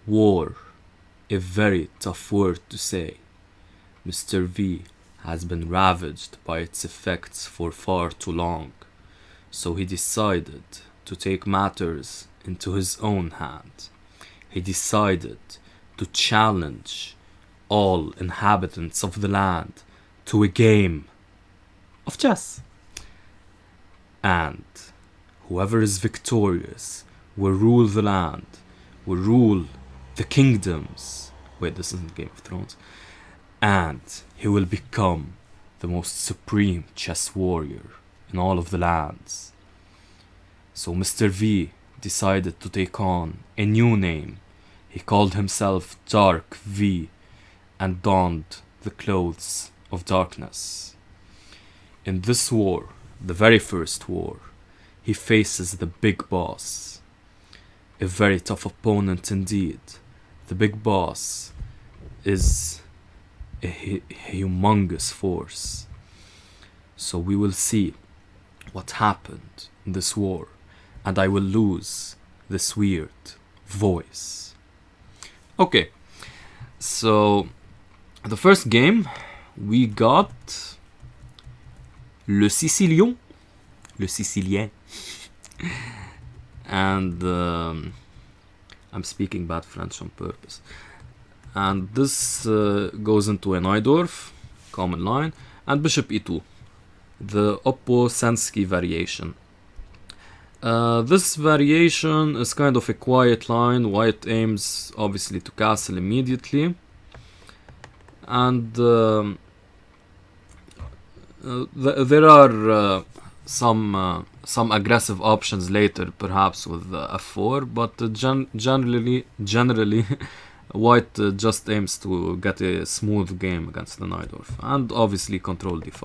War, a very tough word to say. Mr. V has been ravaged by its effects for far too long, so he decided to take matters into his own hand. He decided to challenge all inhabitants of the land to a game of chess. And whoever is victorious will rule the land, will rule the kingdoms. Wait, this isn't Game of Thrones. And he will become the most supreme chess warrior in all of the lands. So Mr. V decided to take on a new name. He called himself Dark V and donned the clothes of darkness. In this war, the very first war, he faces the big boss. A very tough opponent indeed. The big boss is a humongous force. So we will see what happened in this war, and I will lose this weird voice. Okay, so the first game we got Le Sicilien, and I'm speaking bad French on purpose. And this goes into a Neudorf, common line, and bishop e2, the Oppo-Sensky variation. This variation is kind of a quiet line. White aims obviously to castle immediately, and there are some aggressive options later, perhaps with f4, but generally White just aims to get a smooth game against the Neudorf, and obviously control d5.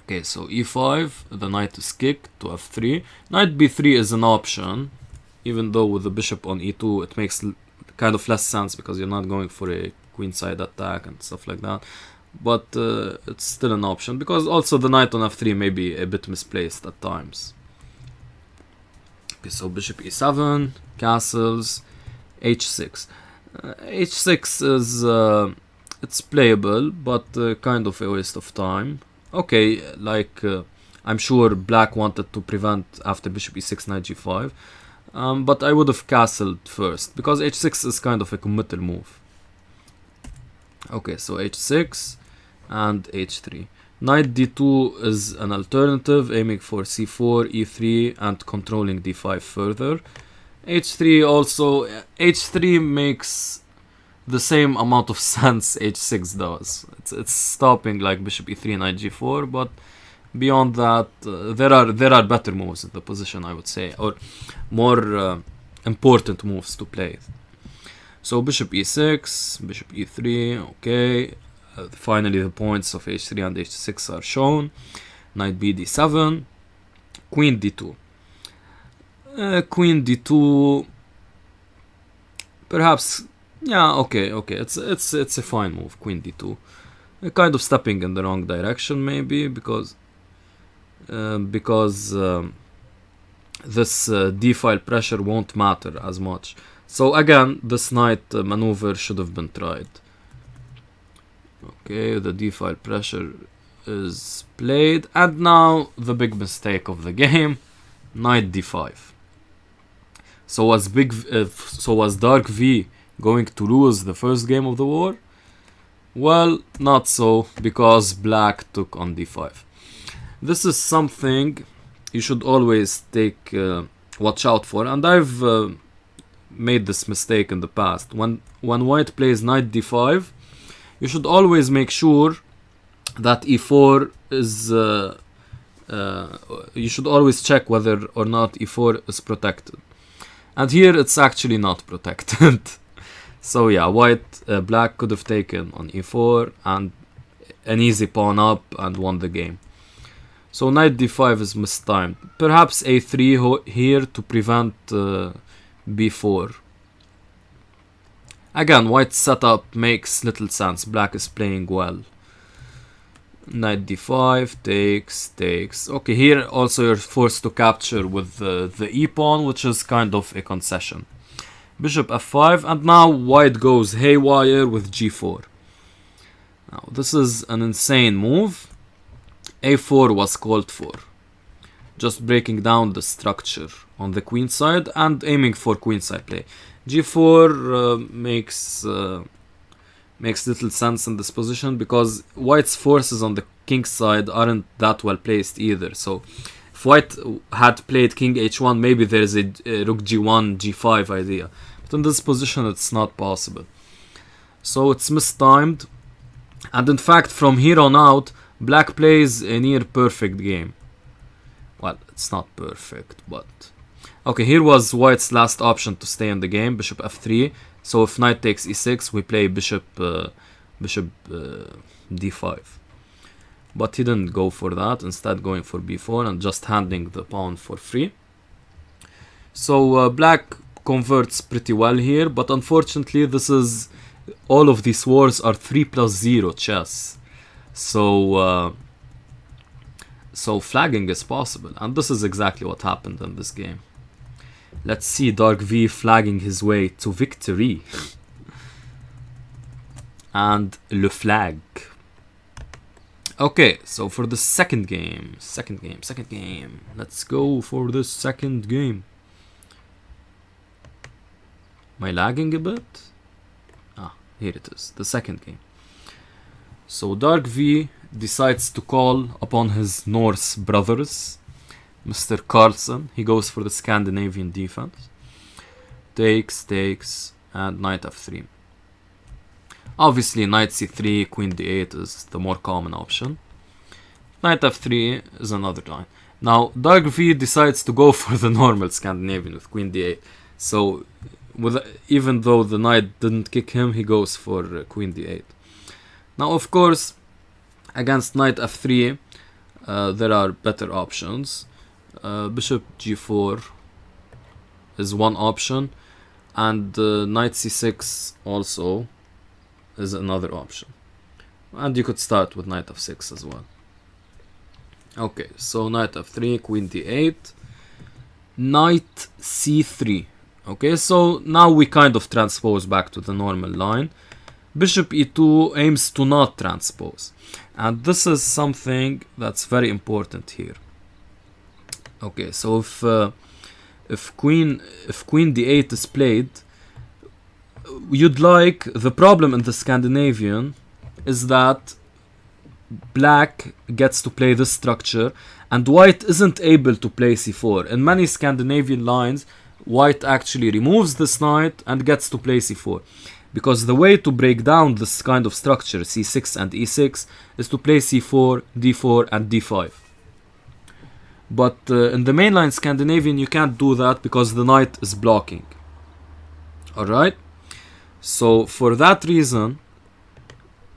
Okay, so e5, the knight is kicked to f3. Knight b3 is an option, even though with the bishop on e2 it makes kind of less sense because you're not going for a queenside attack and stuff like that. But it's still an option, because also the knight on f3 may be a bit misplaced at times. Okay, so bishop e7, castles, h6. H6 is it's playable, but kind of a waste of time. Okay, like I'm sure black wanted to prevent after bishop e6 knight g5, but I would have castled first because h6 is kind of a committal move. Okay, so h6 and h3. Knight d2 is an alternative, aiming for c4, e3, and controlling d5 further. h3 also, h3 makes the same amount of sense h6 does. It's stopping like bishop e3, knight g4, but beyond that, there are better moves in the position, I would say, or more important moves to play. So bishop e6, bishop e3, okay. Finally the points of h3 and h6 are shown. Knight b d7, queen d2. Queen d2, perhaps, yeah, okay. It's a fine move, queen d2. Kind of stepping in the wrong direction, maybe, because this d-file pressure won't matter as much. So again, this knight maneuver should have been tried. Okay, the d-file pressure is played, and now the big mistake of the game, knight d5. So was Dark V going to lose the first game of the war? Well, not so, because black took on d5. This is something you should always take watch out for, and I've made this mistake in the past. When white plays knight d5, you should always make sure that e4 is you should always check whether or not e4 is protected, and here it's actually not protected. So yeah, black could have taken on e4 and an easy pawn up and won the game. So knight d5 is mistimed. Perhaps a3 here to prevent b4. Again, white's setup makes little sense. Black is playing well. Knight d5, takes. Okay, here also you're forced to capture with the e-pawn, which is kind of a concession. Bishop f5, and now white goes haywire with g4. Now this is an insane move. a4 was called for. Just breaking down the structure on the queen side and aiming for queenside play. g4 makes little sense in this position because white's forces on the king's side aren't that well placed either. So if white had played king h1, maybe there's a rook g1, g5 idea. But in this position it's not possible. So it's mistimed. And in fact, from here on out, black plays a near perfect game. Well, it's not perfect, but... Okay, here was white's last option to stay in the game, bishop f3. So if knight takes e6, we play bishop d5. But he didn't go for that, instead going for b4 and just handing the pawn for free. So black converts pretty well here, but unfortunately this is... all of these wars are 3+0 chess. So flagging is possible, and this is exactly what happened in this game. Let's see Dark V flagging his way to victory. And le flag. Okay, so for the second game. Let's go for the second game. Am I lagging a bit? Here it is, the second game. So Dark V decides to call upon his Norse brothers, Mr. Carlsen. He goes for the Scandinavian defense. Takes, and knight f3. Obviously, knight c3, queen d8 is the more common option. Knight f3 is another line. Now, Dark V decides to go for the normal Scandinavian with queen d8. So, even though the knight didn't kick him, he goes for queen d8. Now, of course, against knight f3, there are better options. Bishop g4 is one option, and knight c6 also is another option. And you could start with knight f6 as well. Okay, so knight f3, queen d8, knight c3. Okay, so now we kind of transpose back to the normal line. Bishop e2 aims to not transpose. And this is something that's very important here. Okay, so if queen d8 is played, you'd like... the problem in the Scandinavian is that black gets to play this structure and white isn't able to play c4. In many Scandinavian lines, white actually removes this knight and gets to play c4. Because the way to break down this kind of structure, c6 and e6, is to play c4, d4 and d5. But in the mainline Scandinavian you can't do that because the knight is blocking. Alright? So for that reason,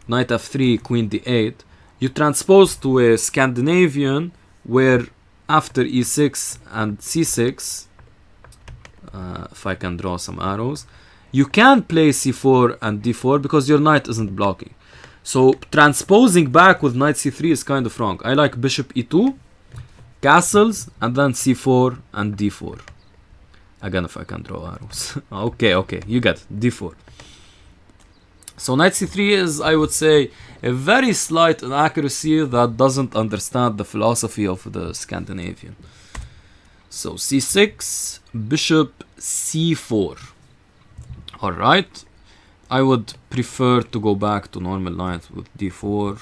knight f3, queen d8, you transpose to a Scandinavian where after e6 and c6, if I can draw some arrows, you can play c4 and d4 because your knight isn't blocking. So transposing back with knight c3 is kind of wrong. I like bishop e2, castles, and then c4 and d4. Again, if I can draw arrows. Okay, you get it, d4. So knight c3 is, I would say, a very slight inaccuracy that doesn't understand the philosophy of the Scandinavian. So c6, bishop c4. Alright, I would prefer to go back to normal lines with d4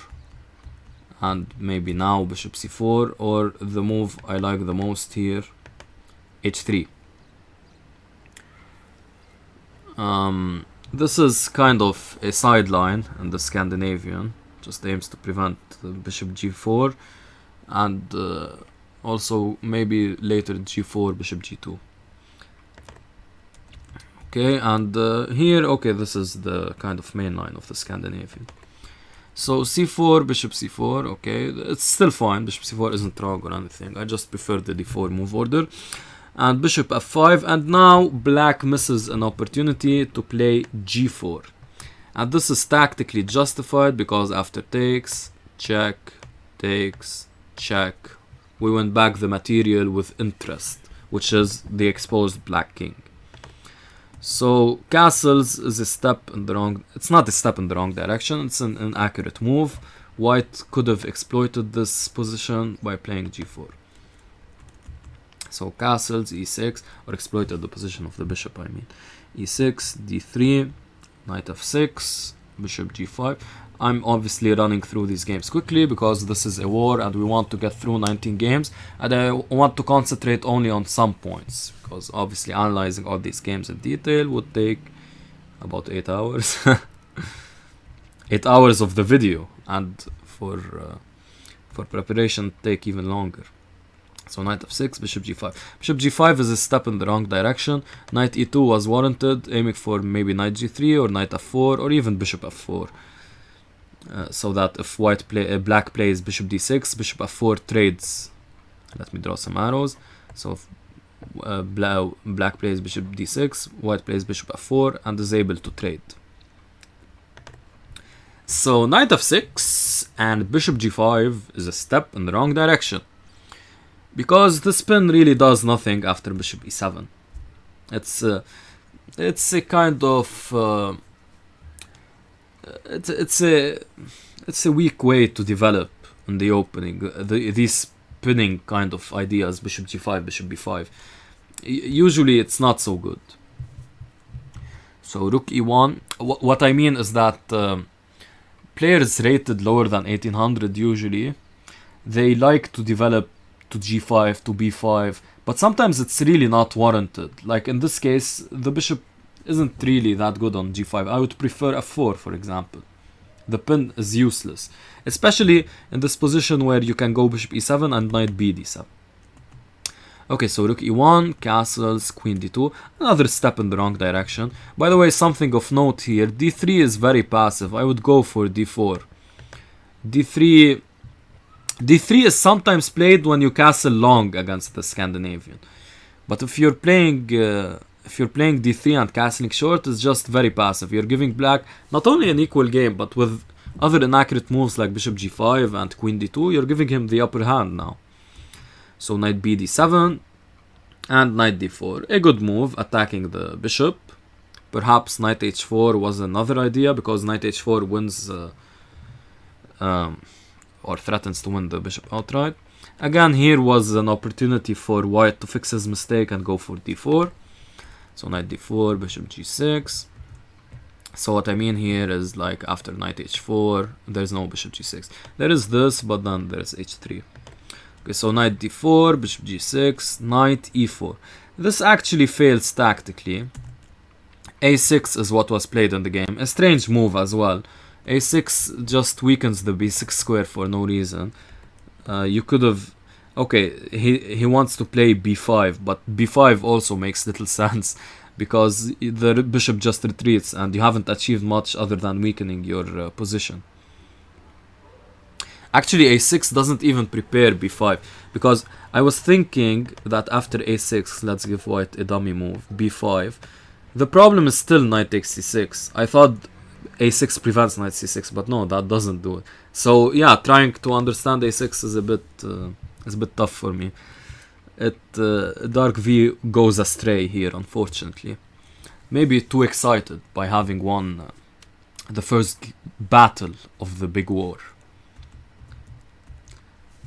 and maybe now bishop c4, or the move I like the most here, h3. This is kind of a sideline in the Scandinavian, just aims to prevent bishop g4 and also maybe later g4, bishop g2. Okay, and here, okay, this is the kind of main line of the Scandinavian. So c4, bishop c4, okay, it's still fine. Bishop c4 isn't wrong or anything. I just prefer the d4 move order. And bishop f5, and now black misses an opportunity to play g4. And this is tactically justified because after takes, check, takes, check, we win back the material with interest, which is the exposed black king. So castles is a step in the wrong... It's not a step in the wrong direction, it's an inaccurate move. White could have exploited this position by playing g4. So castles, e6, or exploited the position of the bishop, I mean. e6, d3, knight f6, bishop g5. I'm obviously running through these games quickly because this is a war and we want to get through 19 games, and I want to concentrate only on some points because obviously analyzing all these games in detail would take about 8 hours. 8 hours of the video, and for preparation take even longer. So knight f6, bishop g5. Bishop g5 is a step in the wrong direction. Knight e2 was warranted, aiming for maybe knight g3 or knight f4 or even bishop f4. So that if black plays bishop d6, bishop f4 trades. Let me draw some arrows. So if black plays bishop d6, white plays bishop f4 and is able to trade. So knight f6 and bishop g5 is a step in the wrong direction, because the spin really does nothing after bishop e7. It's a kind of it's a weak way to develop in the opening these spinning kind of ideas, bishop g5, bishop b5. Usually it's not so good. So rook e1. What I mean is that players rated lower than 1800 usually, they like to develop to g5, to b5, but sometimes it's really not warranted. Like in this case, the bishop isn't really that good on g5. I would prefer f4, for example. The pin is useless, especially in this position where you can go bishop e7 and knight b d7. Okay, so rook e1, castles, queen d2, another step in the wrong direction. By the way, something of note here, d3 is very passive. I would go for d4. d3 is sometimes played when you castle long against the Scandinavian. But if you're playing d3 and castling short, it's just very passive. You're giving black not only an equal game, but with other inaccurate moves like bishop g5 and queen d2, you're giving him the upper hand now. So knight b d7 and knight d4. A good move, attacking the bishop. Perhaps knight h4 was another idea, because knight h4 wins or threatens to win the bishop outright. Again, here was an opportunity for white to fix his mistake and go for d4. So knight d4, bishop g6. So what I mean here is, like, after knight h4, there's no bishop g6. There is this, but then there's h3. Okay, so knight d4, bishop g6, knight e4. This actually fails tactically. a6 is what was played in the game. A strange move as well. a6 just weakens the b6 square for no reason. You could have... Okay, he wants to play b5, but b5 also makes little sense, because the bishop just retreats and you haven't achieved much other than weakening your position. Actually, a6 doesn't even prepare b5, because I was thinking that after a6, let's give white a dummy move, b5. The problem is still knight takes c6. I thought a6 prevents knight c6, but no, that doesn't do it. So yeah, trying to understand a6 is a bit tough for me. Dark V goes astray here, unfortunately. Maybe too excited by having won the first battle of the big war.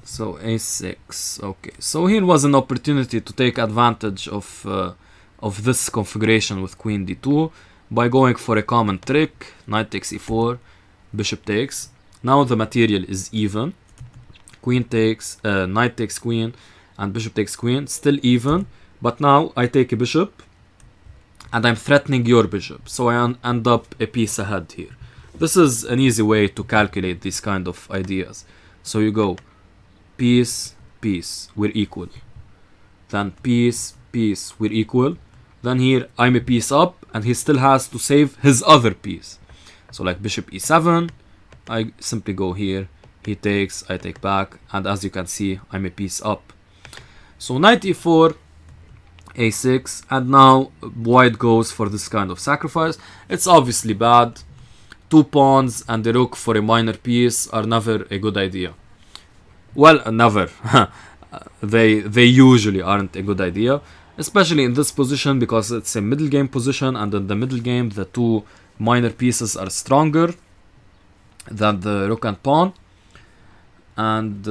So a6. Okay, so here was an opportunity to take advantage of this configuration with queen d2 by going for a common trick. Knight takes e4, bishop takes. Now the material is even. Queen takes, knight takes queen, and bishop takes queen. Still even, but now I take a bishop, and I'm threatening your bishop, so I end up a piece ahead here. This is an easy way to calculate these kind of ideas. So you go piece, piece, we're equal. Then piece, piece, we're equal. Then here I'm a piece up, and he still has to save his other piece. So like bishop e7, I simply go here. He takes, I take back, and as you can see, I'm a piece up. So knight e4, a6, and now white goes for this kind of sacrifice. It's obviously bad. 2 pawns and the rook for a minor piece are never a good idea. Well, never. They usually aren't a good idea. especially in this position because it's a middle game position, and in the middle game the two minor pieces are stronger than the rook and pawn. And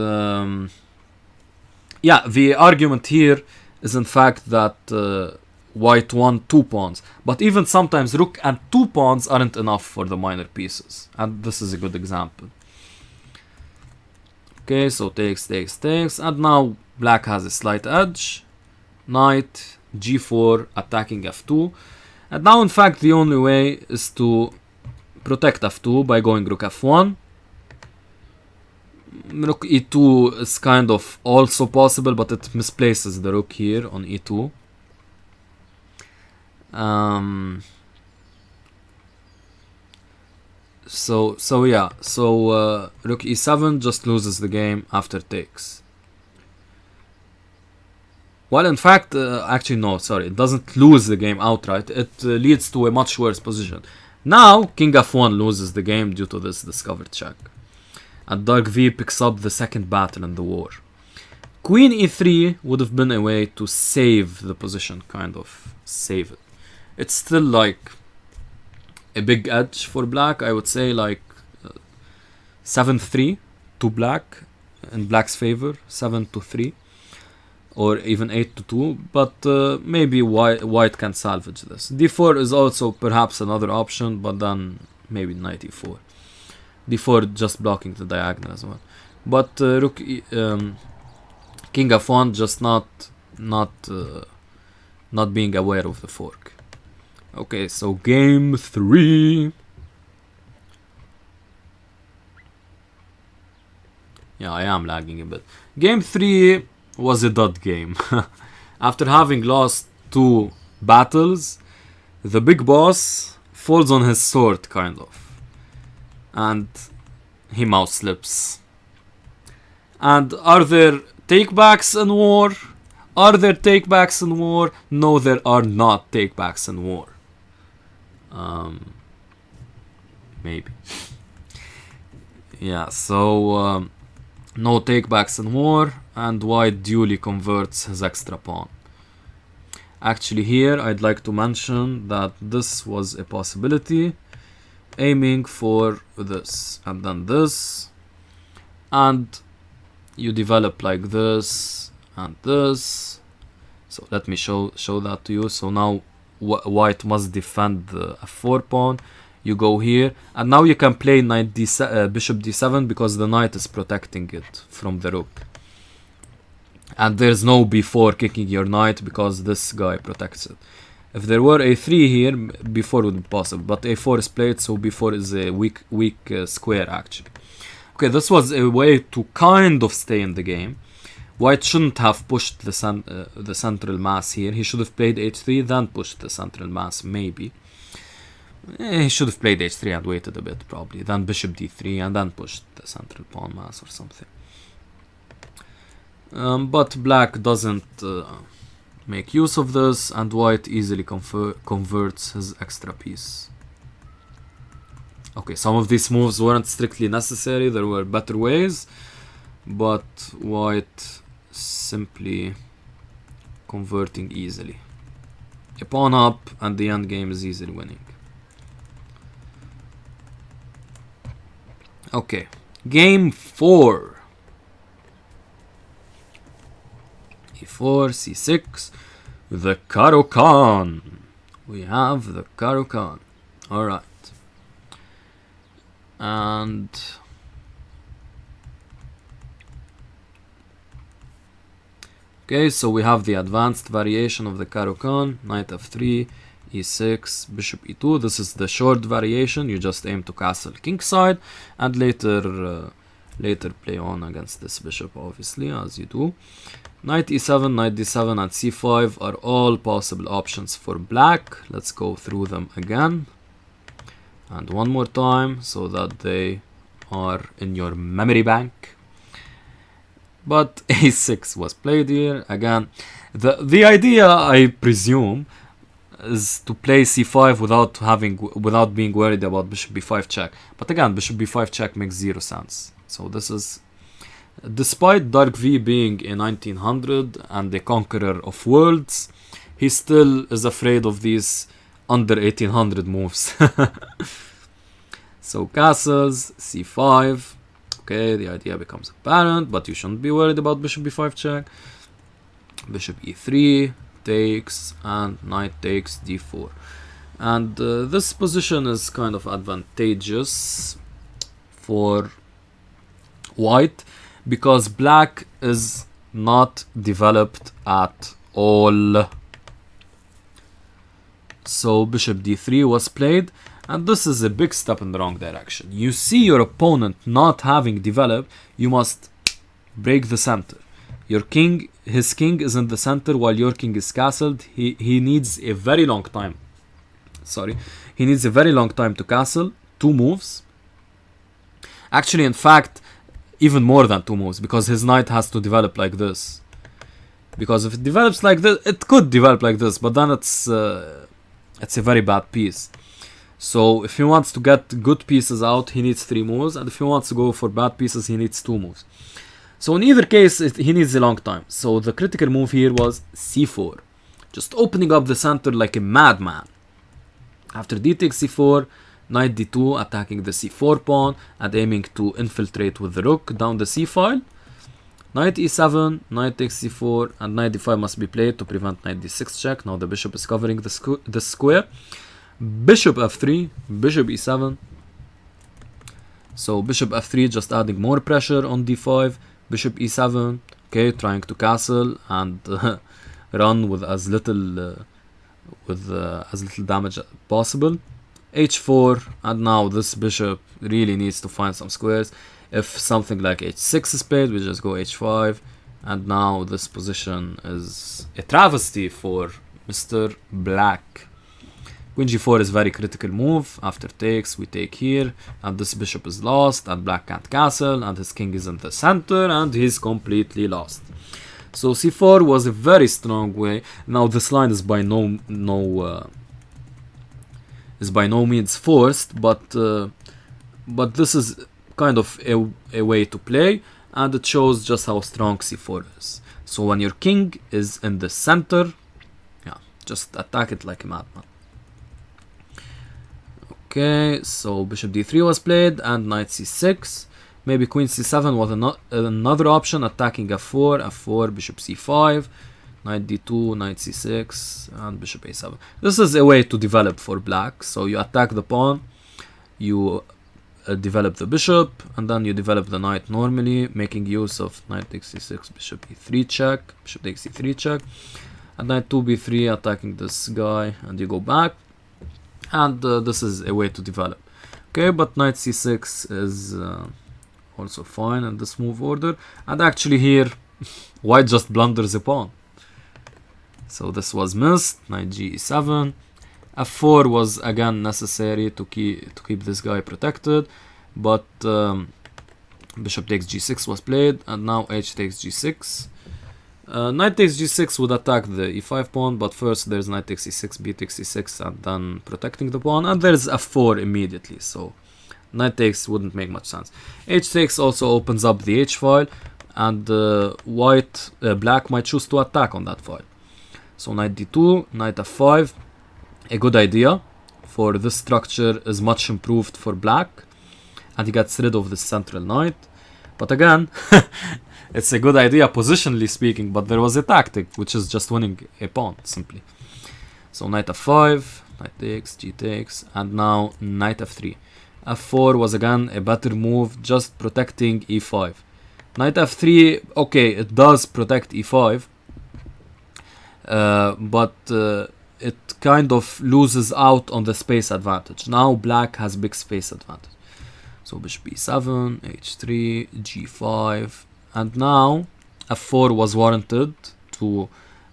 yeah, the argument here is in fact that white won 2 pawns, but even sometimes rook and 2 pawns aren't enough for the minor pieces, and this is a good example. Okay, so takes, and now black has a slight edge. Knight g4 attacking f2, and now in fact the only way is to protect f2 by going rook f1. Rook e2 is kind of also possible, but it misplaces the rook here on e2. So yeah, rook e7 just loses the game after takes. Well, in fact, actually no, sorry, it doesn't lose the game outright. It leads to a much worse position. Now king f1 loses the game due to this discovered check, and dark v picks up the second battle in the war. Queen e3 would have been a way to save the position, kind of save it. It's still like a big edge for black, I would say, like 7-3 to black in black's favor, 7-3, or even 8-2, but maybe white can salvage this. d4 is also perhaps another option, but then maybe knight e4. d4 just blocking the diagonal as well, but rook king f1 just not being aware of the fork. Okay, so game 3. Yeah, I am lagging a bit. Game 3 was a dud game. After having lost 2 battles, the big boss falls on his sword, kind of, and he mouse slips. And are there takebacks in war? Are there takebacks in war? No, there are not takebacks in war. Maybe. Yeah, so no takebacks in war, and white duly converts his extra pawn. Actually here I'd like to mention that this was a possibility, aiming for this and then this, and you develop like this and this. So let me show that to you. So now white must defend the f4 pawn. You go here, and now you can play bishop d7 because the knight is protecting it from the rook, and there's no b4 kicking your knight because this guy protects it. If there were a3 here, b4 would be possible, but a4 is played, so b4 is a weak square actually. Okay, this was a way to kind of stay in the game. White shouldn't have pushed the central mass here. He should have played h3, then pushed the central mass, maybe. He should have played h3 and waited a bit, probably. Then bishop d3, and then pushed the central pawn mass or something. But black doesn't make use of this, and white easily converts his extra piece. Okay, some of these moves weren't strictly necessary. There were better ways, but white simply converting easily. A pawn up, and the endgame is easily winning. Okay, game 4. e4, c6, the Caro-Kann. We have the Caro-Kann. Alright. And okay, so we have the advanced variation of the Caro-Kann, knight f3, e6, bishop e2. This is the short variation. You just aim to castle kingside, and later play on against this bishop, obviously, as you do. Knight e7, knight d7, and c5 are all possible options for black. Let's go through them again, and one more time, so that they are in your memory bank. But a6 was played here again. The idea, I presume, is to play c5 without being worried about bishop b5 check. But again, bishop b5 check makes 0 sense. So this is, despite dark v being a 1900 and the conqueror of worlds, he still is afraid of these under 1800 moves. So castles, c5. Okay, the idea becomes apparent, but you shouldn't be worried about bishop b5 check. Bishop e3 takes, and knight takes d4. And this position is kind of advantageous for white because black is not developed at all. So bishop d3 was played, and this is a big step in the wrong direction. You see your opponent not having developed, you must break the center. Your king, his king is in the center while your king is castled. He needs a very long time. He needs a very long time to castle. 2 moves. Actually, in fact, even more than 2 moves, because his knight has to develop like this. Because if it develops like this, it could develop like this, but then it's a very bad piece. So if he wants to get good pieces out, he needs 3 moves, and if he wants to go for bad pieces, he needs 2 moves. So in either case, he needs a long time. So the critical move here was c4. Just opening up the center like a madman. After d takes c4, knight d2, attacking the c4 pawn and aiming to infiltrate with the rook down the c file. Knight e7, knight takes c4, and knight d5 must be played to prevent knight d6 check. Now the bishop is covering the square. Bishop f3, bishop e7. So bishop f3 just adding more pressure on d5. Bishop e7, okay, trying to castle and run with as little damage as possible. h4, and now this bishop really needs to find some squares. If something like h6 is played, we just go h5, and now this position is a travesty for Mr. Black. Queen g4 is very critical move. After takes, we take here, and this bishop is lost, and black can't castle, and his king is in the center, and he's completely lost. So c4 was a very strong way. Now this line is by no means forced, but this is kind of a way to play, and it shows just how strong c4 is. So when your king is in the center, yeah, just attack it like a madman. Okay, so bishop d3 was played, and knight c6. Maybe queen c7 was another option, attacking f4, bishop c5, knight d2, knight c6, and bishop a7. This is a way to develop for black. So you attack the pawn, you develop the bishop, and then you develop the knight normally, making use of knight takes c6, bishop e3 check, bishop takes c3 check, and knight 2b3 attacking this guy, and you go back. And this is a way to develop. Okay, but knight c6 is also fine in this move order. And actually here, white just blunders a pawn. So this was missed. Knight g7. f4 was again necessary to keep this guy protected. But bishop takes g6 was played. And now h takes g6. Knight takes g6 would attack the e5 pawn, but first there's knight takes e6, b takes e6, and then protecting the pawn, and there's f4 immediately, so knight takes wouldn't make much sense. H takes also opens up the h file, and black might choose to attack on that file. So knight d2, knight f5, a good idea, for this structure is much improved for black, and he gets rid of the central knight. But again, it's a good idea positionally speaking, but there was a tactic, which is just winning a pawn, simply. So knight f5, knight takes, g takes, and now knight f3. f4 was again a better move, just protecting e5. Knight f3, okay, it does protect e5, but it kind of loses out on the space advantage. Now black has big space advantage. So bishop e7, h3, g5, and now f4 was warranted to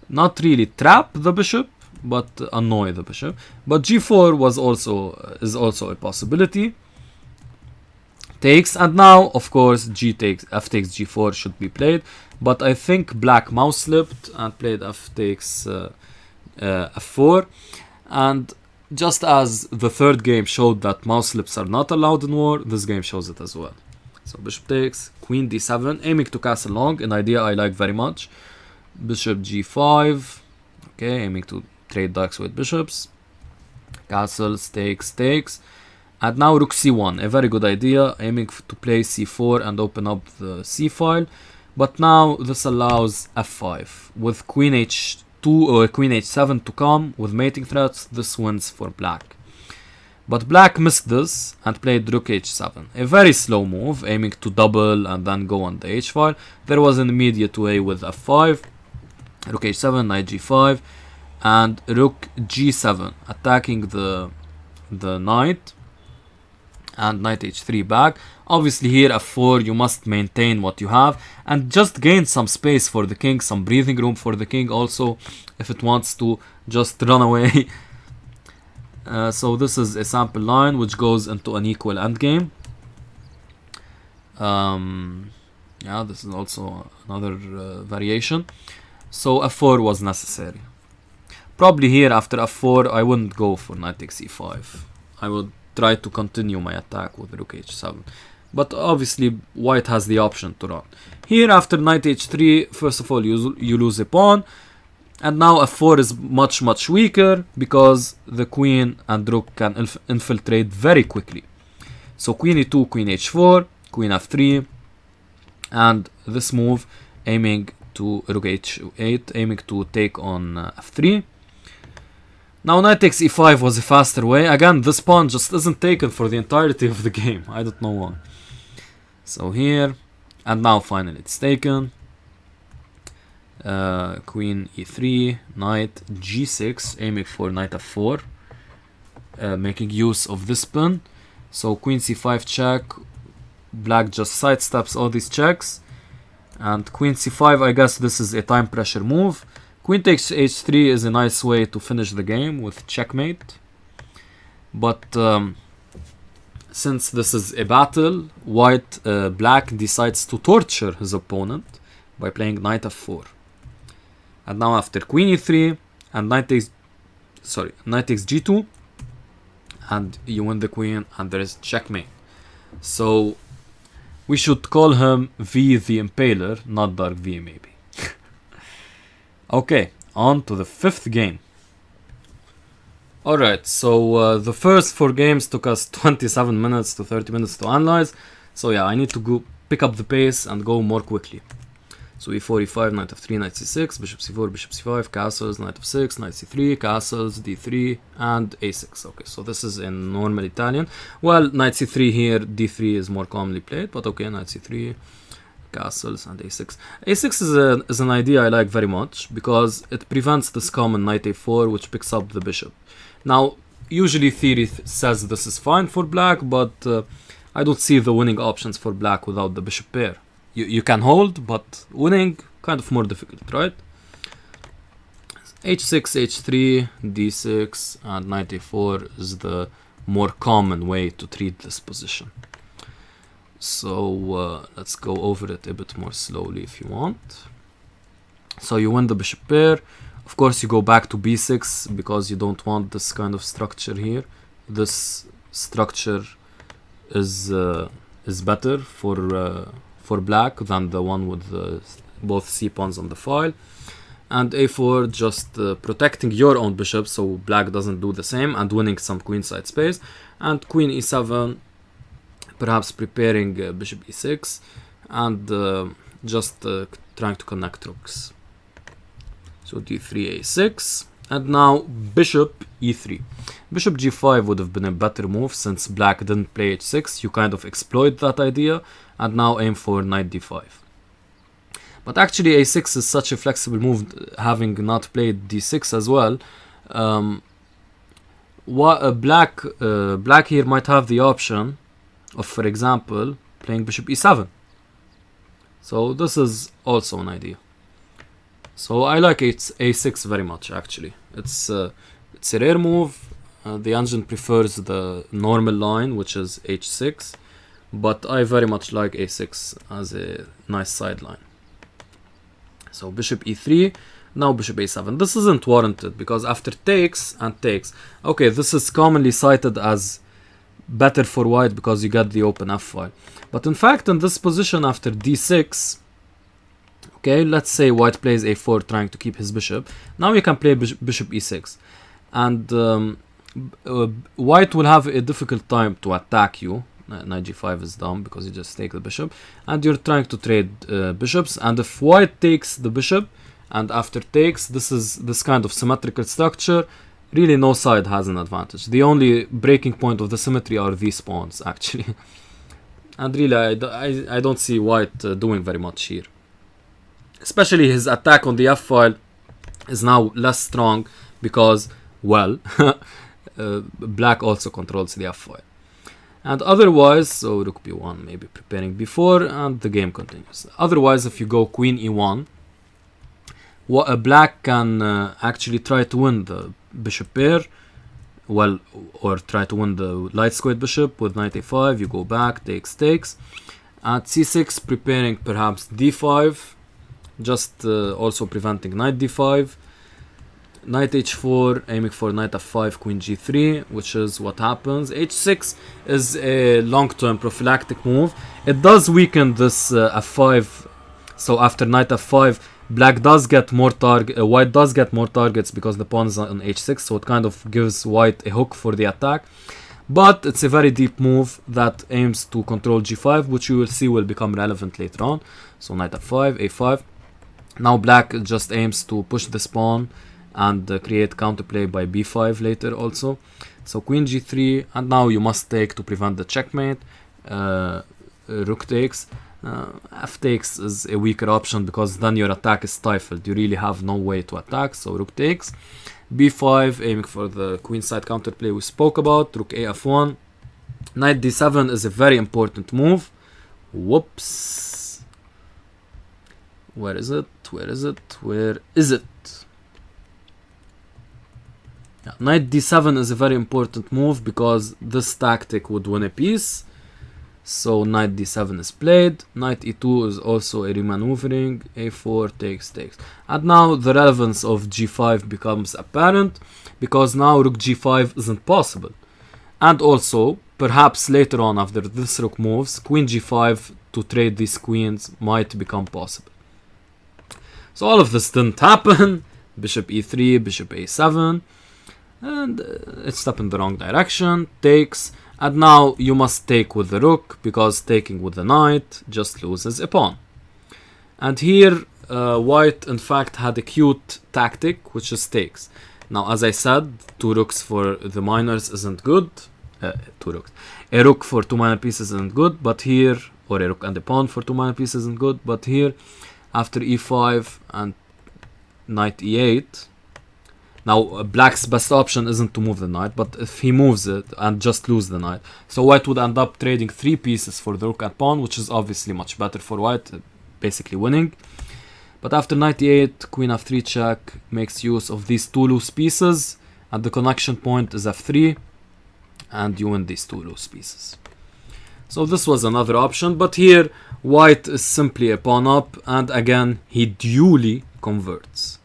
not really trap the bishop, but annoy the bishop. But g4 is also a possibility. Takes, and now of course f takes g4 should be played, but I think black mouse slipped and played f takes f4, and just as the third game showed that mouse slips are not allowed in war, this game shows it as well. So bishop takes, queen d7, aiming to castle long, an idea I like very much. Bishop g5, Okay, aiming to trade dykes with bishops. Castles, takes. And now rook c1, a very good idea, aiming to play c4 and open up the c file. But now this allows f5. With queen h2 or queen h7 to come with mating threats, this wins for black. But black missed this and played rook h7. A very slow move, aiming to double and then go on the h file. There was an immediate way with f5, rook h7, knight g5, and rook g7, attacking the knight, and knight h3 back. Obviously here f4, you must maintain what you have and just gain some space for the king, some breathing room for the king also, if it wants to just run away. So this is a sample line which goes into an equal endgame. Yeah, this is also another variation. So f4 was necessary. Probably here after f4 I wouldn't go for knight takes e5. I would try to continue my attack with rook h7. But obviously white has the option to run. Here after knight h3, first of all you lose a pawn. And now f4 is much weaker because the queen and rook can infiltrate very quickly. So queen e2, queen h4, queen f3. And this move aiming to rook h8, aiming to take on f3. Now knight takes e5 was a faster way. Again, this pawn just isn't taken for the entirety of the game. I don't know why. So here, and now finally it's taken. Queen e3, knight g6, aiming for knight f4. Making use of this pin. So queen c5 check. Black just sidesteps all these checks. And queen c5, I guess this is a time pressure move. Queen takes h3 is a nice way to finish the game with checkmate. But since this is a battle, black decides to torture his opponent by playing knight f4. And now after queen e3 and knight takes g2, and you win the queen and there is checkmate. So we should call him V the Impaler, not Dark V maybe. Okay, on to the fifth game. Alright, so the first 4 games took us 27 minutes to 30 minutes to analyze. So yeah, I need to go pick up the pace and go more quickly. So e4, e5, knight f3, knight c6, bishop c4, bishop c5, castles, knight f6, knight c3, castles, d3, and a6. Okay, so this is in normal Italian. Well, knight c3 here, d3 is more commonly played, but okay, knight c3, castles, and a6. a6 is an idea I like very much because it prevents this common knight a4 which picks up the bishop. Now, usually theory says this is fine for black, but I don't see the winning options for black without the bishop pair. You can hold, but winning kind of more difficult, right? h6, h3, d6, and knight a4 is the more common way to treat this position. So let's go over it a bit more slowly if you want. So you win the bishop pair. Of course you go back to b6 because you don't want this kind of structure here. This structure is better for black than the one with both c pawns on the file. And a4 just protecting your own bishop so black doesn't do the same and winning some queenside space. And queen e7, perhaps preparing bishop e6 and just trying to connect rooks. So d3, a6, and now bishop e3. Bishop g5 would have been a better move since black didn't play h6. You kind of exploit that idea and now aim for knight d5. But actually a6 is such a flexible move, having not played d6 as well. Black here might have the option of, for example, playing bishop e7. So this is also an idea. So I like a6 very much actually. It's a rare move. The engine prefers the normal line, which is h6, but I very much like a6 as a nice sideline. So bishop e3, now bishop a7. This isn't warranted because after takes and takes, okay, this is commonly cited as better for white because you get the open f file. But in fact, in this position after d6, Okay, let's say white plays a4 trying to keep his bishop. Now you can play bishop e6. And white will have a difficult time to attack you. Knight g5 is dumb because you just take the bishop. And you're trying to trade bishops. And if white takes the bishop and after takes, this is this kind of symmetrical structure. Really no side has an advantage. The only breaking point of the symmetry are these pawns actually. And really I don't see white doing very much here. Especially his attack on the f-file is now less strong because, well, black also controls the f-file. And otherwise, so rook b1 maybe preparing b4 and the game continues. Otherwise, if you go queen e1, black can actually try to win the bishop pair, well, or try to win the light squared bishop with knight a5. You go back, takes. At c6, preparing perhaps d5, just also preventing knight d5. Knight h4, aiming for knight f5, queen g3, which is what happens. h6 is a long-term prophylactic move. It does weaken this f5, so after knight f5, black does get more white does get more targets because the pawn is on h6, so it kind of gives white a hook for the attack. But it's a very deep move that aims to control g5, which you will see will become relevant later on. So knight f5, a5. Now black just aims to push this pawn and create counterplay by b5 later also. So queen g3, and now you must take to prevent the checkmate. Rook takes. F takes is a weaker option because then your attack is stifled. You really have no way to attack, so rook takes. b5, aiming for the queenside counterplay we spoke about. Rook a f1. Knight d7 is a very important move. Whoops. Where is it? Where is it? Where is it? Yeah, knight d7 is a very important move because this tactic would win a piece. So knight d7 is played. Knight e2 is also a remaneuvering. a4 takes. And now the relevance of g5 becomes apparent because now rook g5 isn't possible. And also, perhaps later on after this rook moves, queen g5 to trade these queens might become possible. So all of this didn't happen. Bishop e3, bishop a7. And it's step in the wrong direction. Takes. And now you must take with the rook because taking with the knight just loses a pawn. And here white in fact had a cute tactic which is takes. Now as I said, two rooks for the minors isn't good. Two rooks. A rook for two minor pieces isn't good, but here, or a rook and a pawn for two minor pieces isn't good, but here after e5 and knight e8. Now, black's best option isn't to move the knight, but if he moves it and just lose the knight. So white would end up trading 3 pieces for the rook and pawn, which is obviously much better for white, basically winning. But after knight e8, queen f3 check makes use of these 2 loose pieces, and the connection point is f3, and you win these 2 loose pieces. So this was another option, but here white is simply a pawn up, and again he duly converts.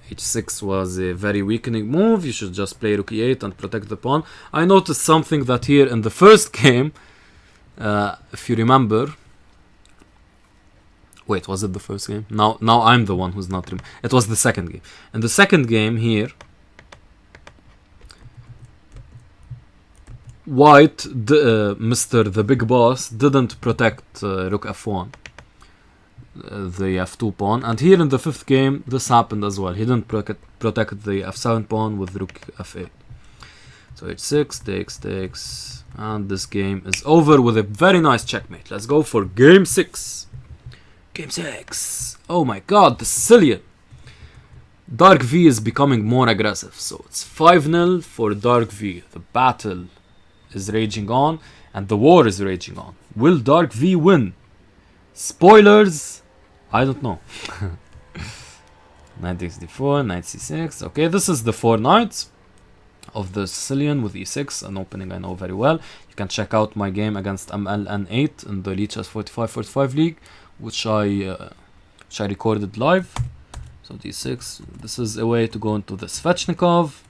h6 was a very weakening move. You should just play rook e8 and protect the pawn. I noticed something that here in the first game, if you remember. Wait, was it the first game? Now I'm the one who's not. It was the second game. In the second game here, white, Mr. the Big Boss, didn't protect rook f1. The f2 pawn, and here in the 5th game this happened as well. He didn't protect the f7 pawn with rook f8. So h6 takes, and this game is over with a very nice checkmate. Let's go for game 6. Game 6. Oh my god, the Sicilian. Dark V is becoming more aggressive, so it's 5-0 for Dark V. The battle is raging on and the war is raging on. Will Dark V win? Spoilers, I don't know. Knight takes d4, knight c6. Okay, this is the 4 knights of the Sicilian with e6, an opening I know very well. You can check out my game against MLN8 in the Lichess 45-45 league, which I recorded live. So d6, this is a way to go into the Svechnikov.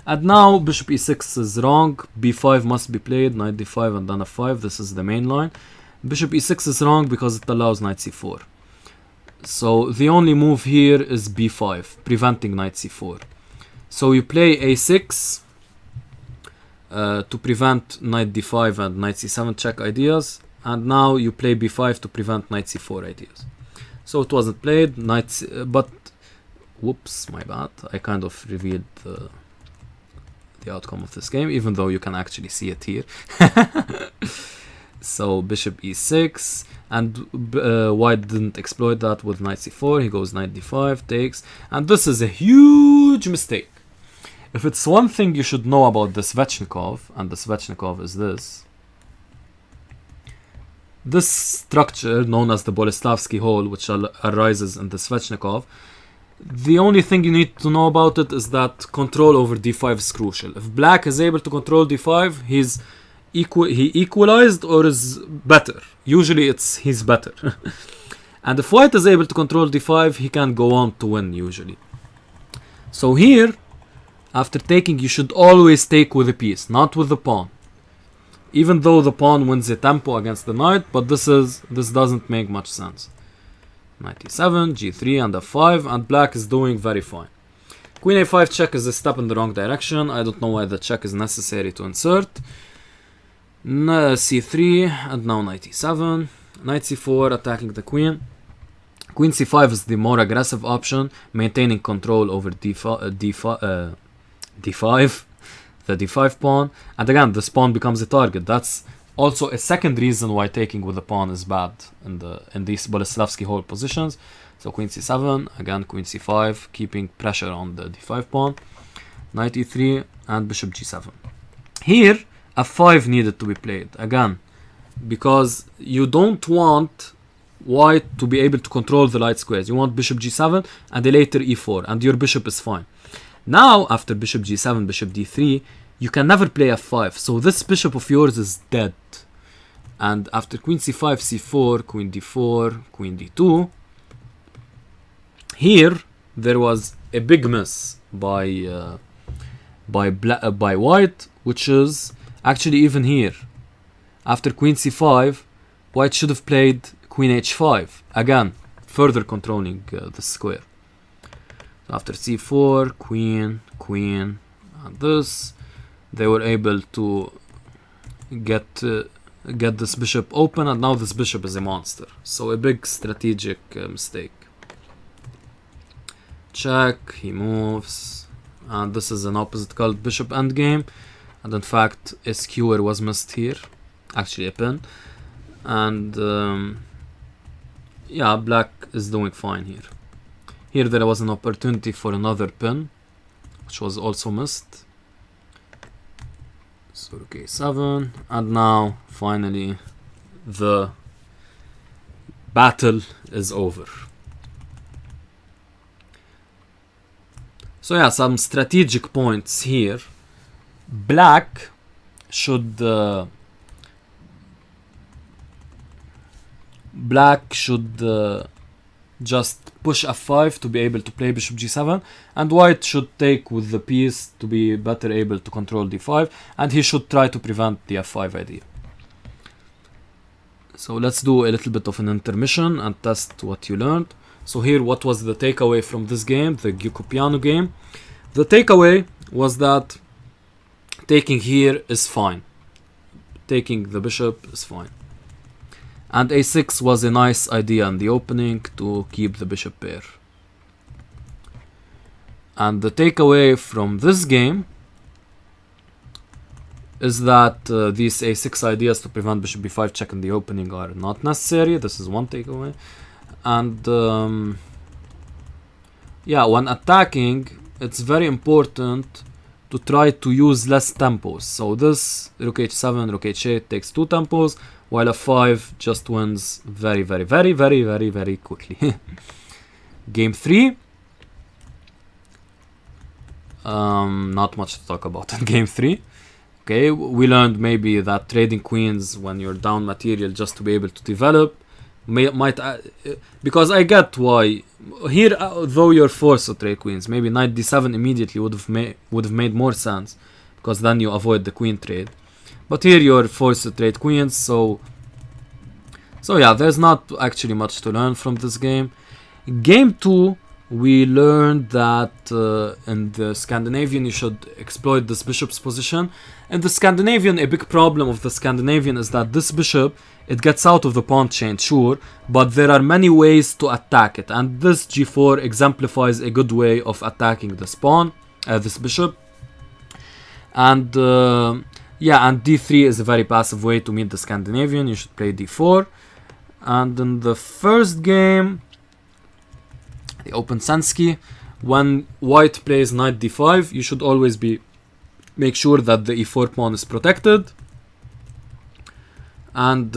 And now bishop e6 is wrong, b5 must be played, knight d5 and then f5, this is the main line. Bishop e6 is wrong because it allows knight c4. So the only move here is b5, preventing knight c4. So you play a6 to prevent knight d5 and knight c7 check ideas, and now you play b5 to prevent knight c4 ideas. So it wasn't played, but whoops, my bad. I kind of revealed the outcome of this game, even though you can actually see it here. So bishop e6, and white didn't exploit that with knight c4. He goes knight d5, takes, and this is a huge mistake. If it's one thing you should know about the Svechnikov, and the Svechnikov is this structure known as the Boleslavsky hole, which arises in the Svechnikov, the only thing you need to know about it is that control over d5 is crucial. If black is able to control d5, he equalized or is better. Usually he's better. And if white is able to control d5, he can go on to win usually. So here, after taking, you should always take with a piece, not with the pawn. Even though the pawn wins the tempo against the knight, but this doesn't make much sense. Knight e7, g3 and f5, and black is doing very fine. Queen a5 check is a step in the wrong direction. I don't know why the check is necessary to insert. c3 and now knight e7. Knight c4 attacking the queen. Queen c5 is the more aggressive option, maintaining control over d5, the d5 pawn, and again this pawn becomes a target. That's also a second reason why taking with the pawn is bad in these Boleslavsky hole positions. So queen c7, again queen c5, keeping pressure on the d5 pawn, knight e3 and bishop g7. Here f5 needed to be played again, because you don't want white to be able to control the light squares. You want bishop g7 and a later e4, and your bishop is fine. Now after bishop g7, bishop d3, you can never play f5, so this bishop of yours is dead. And after queen c5, c4, queen d4, queen d2, here there was a big miss by white, which is actually even here. After queen c5, white should have played queen h5, again further controlling the square. So after c4, queen, queen, and this, they were able to get this bishop open, and now this bishop is a monster. So a big strategic mistake. Check, he moves, and this is an opposite colored bishop endgame, and in fact a skewer was missed here, actually a pin, and yeah, black is doing fine here. Here there was an opportunity for another pin, which was also missed. So rook a7, and now finally the battle is over. So yeah, some strategic points here. Black should just push f5 to be able to play bishop g7, and white should take with the piece to be better able to control d5, and he should try to prevent the f5 idea. So let's do a little bit of an intermission and test what you learned. So here, what was the takeaway from this game, the Gyukopiano game? The takeaway was that taking here is fine. Taking the bishop is fine. And a6 was a nice idea in the opening to keep the bishop pair. And the takeaway from this game is that these a6 ideas to prevent bishop b5 check in the opening are not necessary. This is one takeaway. And yeah, when attacking, it's very important to try to use less tempos. So this rook h7, rook h8 takes 2 tempos, while f5 just wins very quickly. Game 3. Not much to talk about in game 3. Okay, we learned maybe that trading queens when you're down material just to be able to develop might because I get why here, though you're forced to trade queens, maybe knight d7 immediately would have made more sense, because then you avoid the queen trade. But here you're forced to trade queens, so So yeah, there's not actually much to learn from this game. Game 2, we learned that in the Scandinavian you should exploit this bishop's position. In the Scandinavian, a big problem of the Scandinavian is that this bishop, it gets out of the pawn chain, sure, but there are many ways to attack it, and this g4 exemplifies a good way of attacking this pawn, this bishop. And yeah, and d3 is a very passive way to meet the Scandinavian. You should play d4. And in the first game, the Open Sensky, when white plays knight d5, you should always make sure that the e4 pawn is protected. And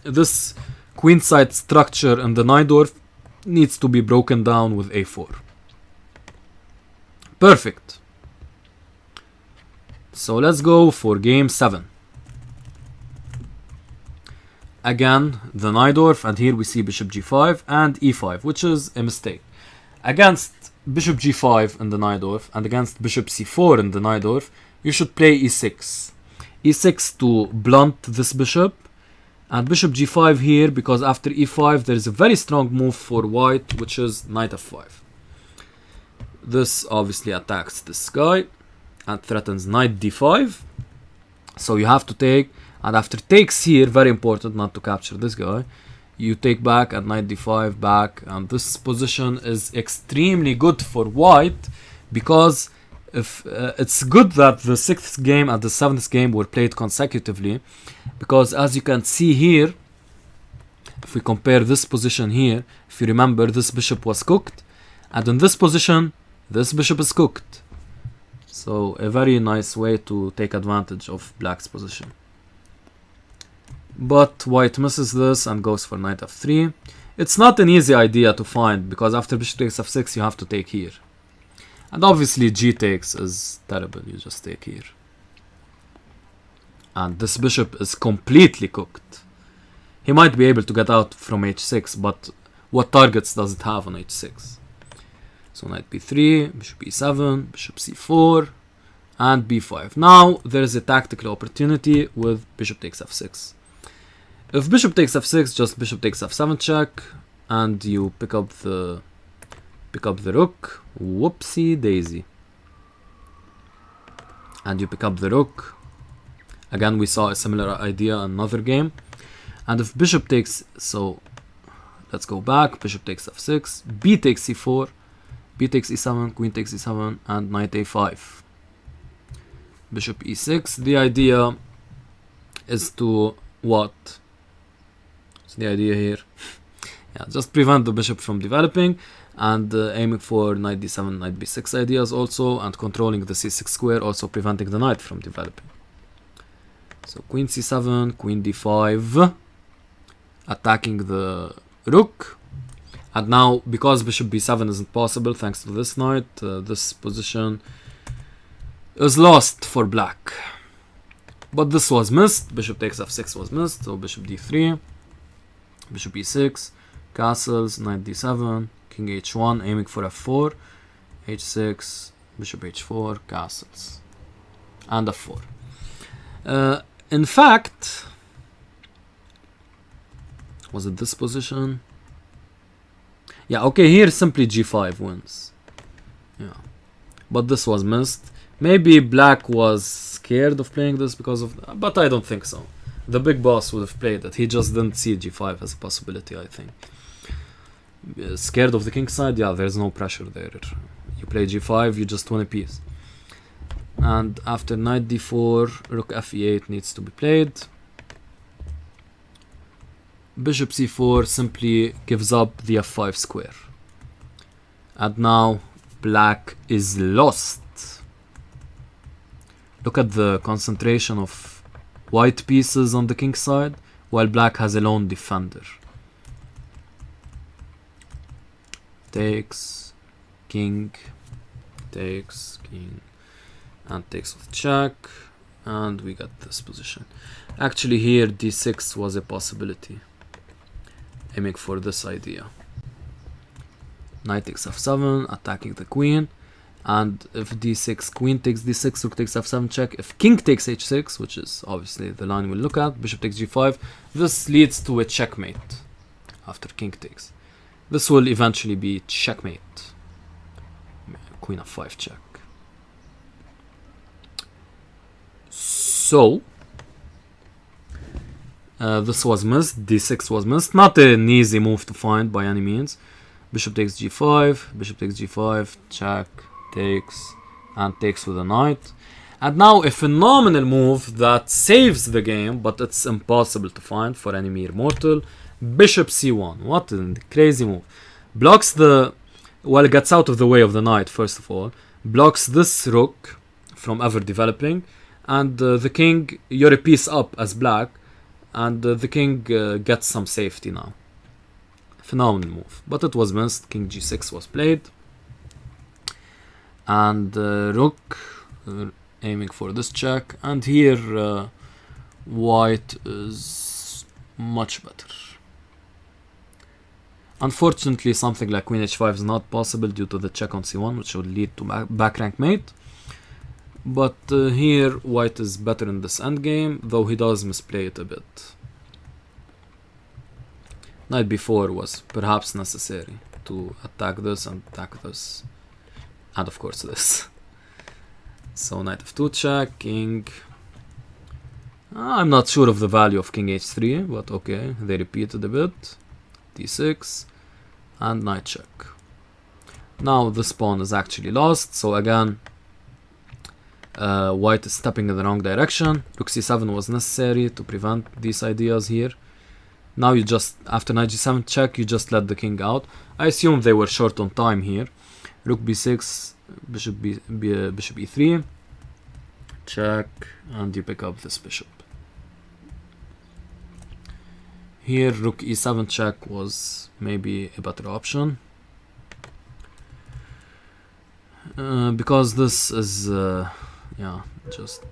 this queenside structure in the Najdorf needs to be broken down with a4. Perfect. So let's go for game 7. Again, the Najdorf, and here we see bishop g5 and e5, which is a mistake. Against bishop g5 in the Najdorf and against bishop c4 in the Najdorf, you should play e6. e6 to blunt this bishop, and bishop g5 here, because after e5 there is a very strong move for white, which is knight f5. This obviously attacks this guy and threatens knight d5. So you have to take, and after takes here, very important not to capture this guy, you take back at knight d5 back, and this position is extremely good for white, because if it's good that the 6th game and the 7th game were played consecutively, because as you can see here, if we compare this position here, if you remember, this bishop was cooked, and in this position this bishop is cooked. So a very nice way to take advantage of black's position. But white misses this and goes for knight f3. It's not an easy idea to find, because after bishop takes f6 you have to take here. And obviously g takes is terrible, you just take here. And this bishop is completely cooked. He might be able to get out from h6, but what targets does it have on h6? So knight b3, bishop e7, bishop c4, and b5. Now there is a tactical opportunity with bishop takes f6. If bishop takes f6, just bishop takes f7 check, and you pick up the rook. Whoopsie daisy. And you pick up the rook. Again, we saw a similar idea in another game. And if bishop takes, so let's go back. Bishop takes f6, b takes c4, b takes e7, queen takes e7, and knight a5. Bishop e6. The idea is to what? What's the idea here? Yeah, just prevent the bishop from developing, and aiming for knight d7, knight b6 ideas also, and controlling the c6 square, also preventing the knight from developing. So queen c7, queen d5, attacking the rook. And now, because bishop b7 isn't possible thanks to this knight, this position is lost for black. But this was missed. Bishop takes f6 was missed, so bishop d3, bishop e6, castles, knight d7, king h1, aiming for f4, h6, bishop h4, castles, and f4. In fact, was it this position? Yeah, okay, here simply g5 wins. Yeah, but this was missed. Maybe black was scared of playing this because of, but I don't think so. The big boss would have played it. He just didn't see g5 as a possibility, I think. Scared of the king side? Yeah, there's no pressure there. You play g5, you just win a piece. And after knight d4, rook fe8 needs to be played. Bishop c4 simply gives up the f5 square. And now black is lost. Look at the concentration of white pieces on the king side, while black has a lone defender. Takes, king, takes, king, and takes with check, and we got this position. Actually here d6 was a possibility, aiming for this idea. Knight takes f7, attacking the queen, And if d6, queen takes d6, rook takes f7 check. If king takes h6, which is obviously the line we'll look at, bishop takes g5. This leads to a checkmate after king takes. This will eventually be checkmate. Queen f5 check. So this was missed. d6 was missed. Not an easy move to find by any means. Bishop takes g5. Bishop takes g5. Check. Takes. And takes with a knight. And now a phenomenal move that saves the game, but it's impossible to find for any mere mortal. Bishop c1. What a crazy move. Blocks the... Well, it gets out of the way of the knight, first of all. Blocks this rook from ever developing. And the king, you're a piece up as black. And the king gets some safety now. Phenomenal move. But it was missed. King g6 was played. And rook aiming for this check. And here white is much better. Unfortunately, something like queen h5 is not possible due to the check on c1, which would lead to back rank mate. But here white is better in this endgame, though he does misplay it a bit. Knight b4 was perhaps necessary to attack this and attack this. And of course this. So knight f2 check, king. I'm not sure of the value of king h3, but okay, they repeated a bit. d6 and knight check. Now this pawn is actually lost, so again white is stepping in the wrong direction. Rook c7 was necessary to prevent these ideas here. Now you just, after knight g7 check, you just let the king out. I assume they were short on time here. Rook b6, bishop e3, check, and you pick up this bishop. Here rook e7 check was maybe a better option. Because this is, yeah, just...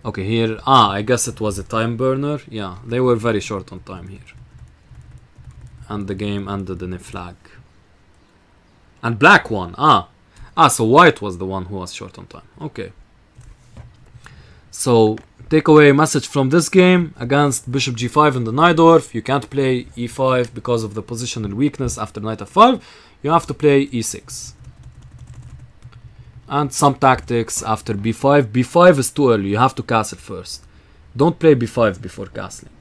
Okay, here, I guess it was a time burner. Yeah, they were very short on time here. And the game ended in a flag. And black won. So white was the one who was short on time. Okay. So, takeaway message from this game: against bishop g5 in the Najdorf, you can't play e5 because of the positional weakness after knight f5. You have to play e6. And some tactics after b5. b5 is too early, you have to castle first. Don't play b5 before castling.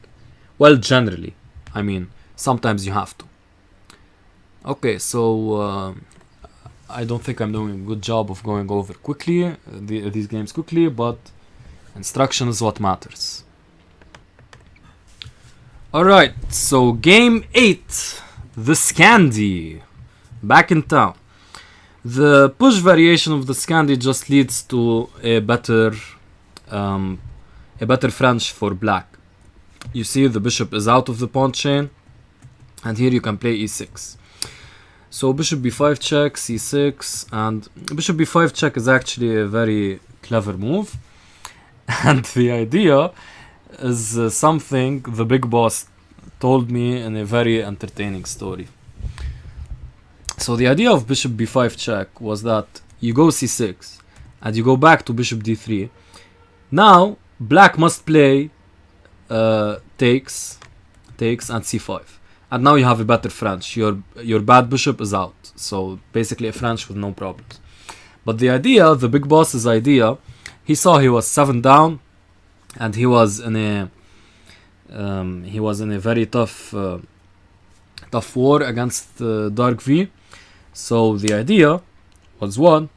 Well, generally. I mean, sometimes you have to. Okay, so I don't think I'm doing a good job of going over quickly these games quickly, but instruction is what matters. Alright, so game 8, the Scandi, back in town. The push variation of the Scandi just leads to a better French for black. You see the bishop is out of the pawn chain, and here you can play e6. So bishop b5 check, c6, and bishop b5 check is actually a very clever move. And the idea is something the big boss told me in a very entertaining story. So the idea of bishop b5 check was that you go c6 and you go back to bishop d3. Now black must play takes and c5. And now you have a better French. Your bad bishop is out. So basically a French with no problems. But the idea, the big boss's idea, he saw he was 7 down and he was in a very tough war against Dark V. So the idea was one.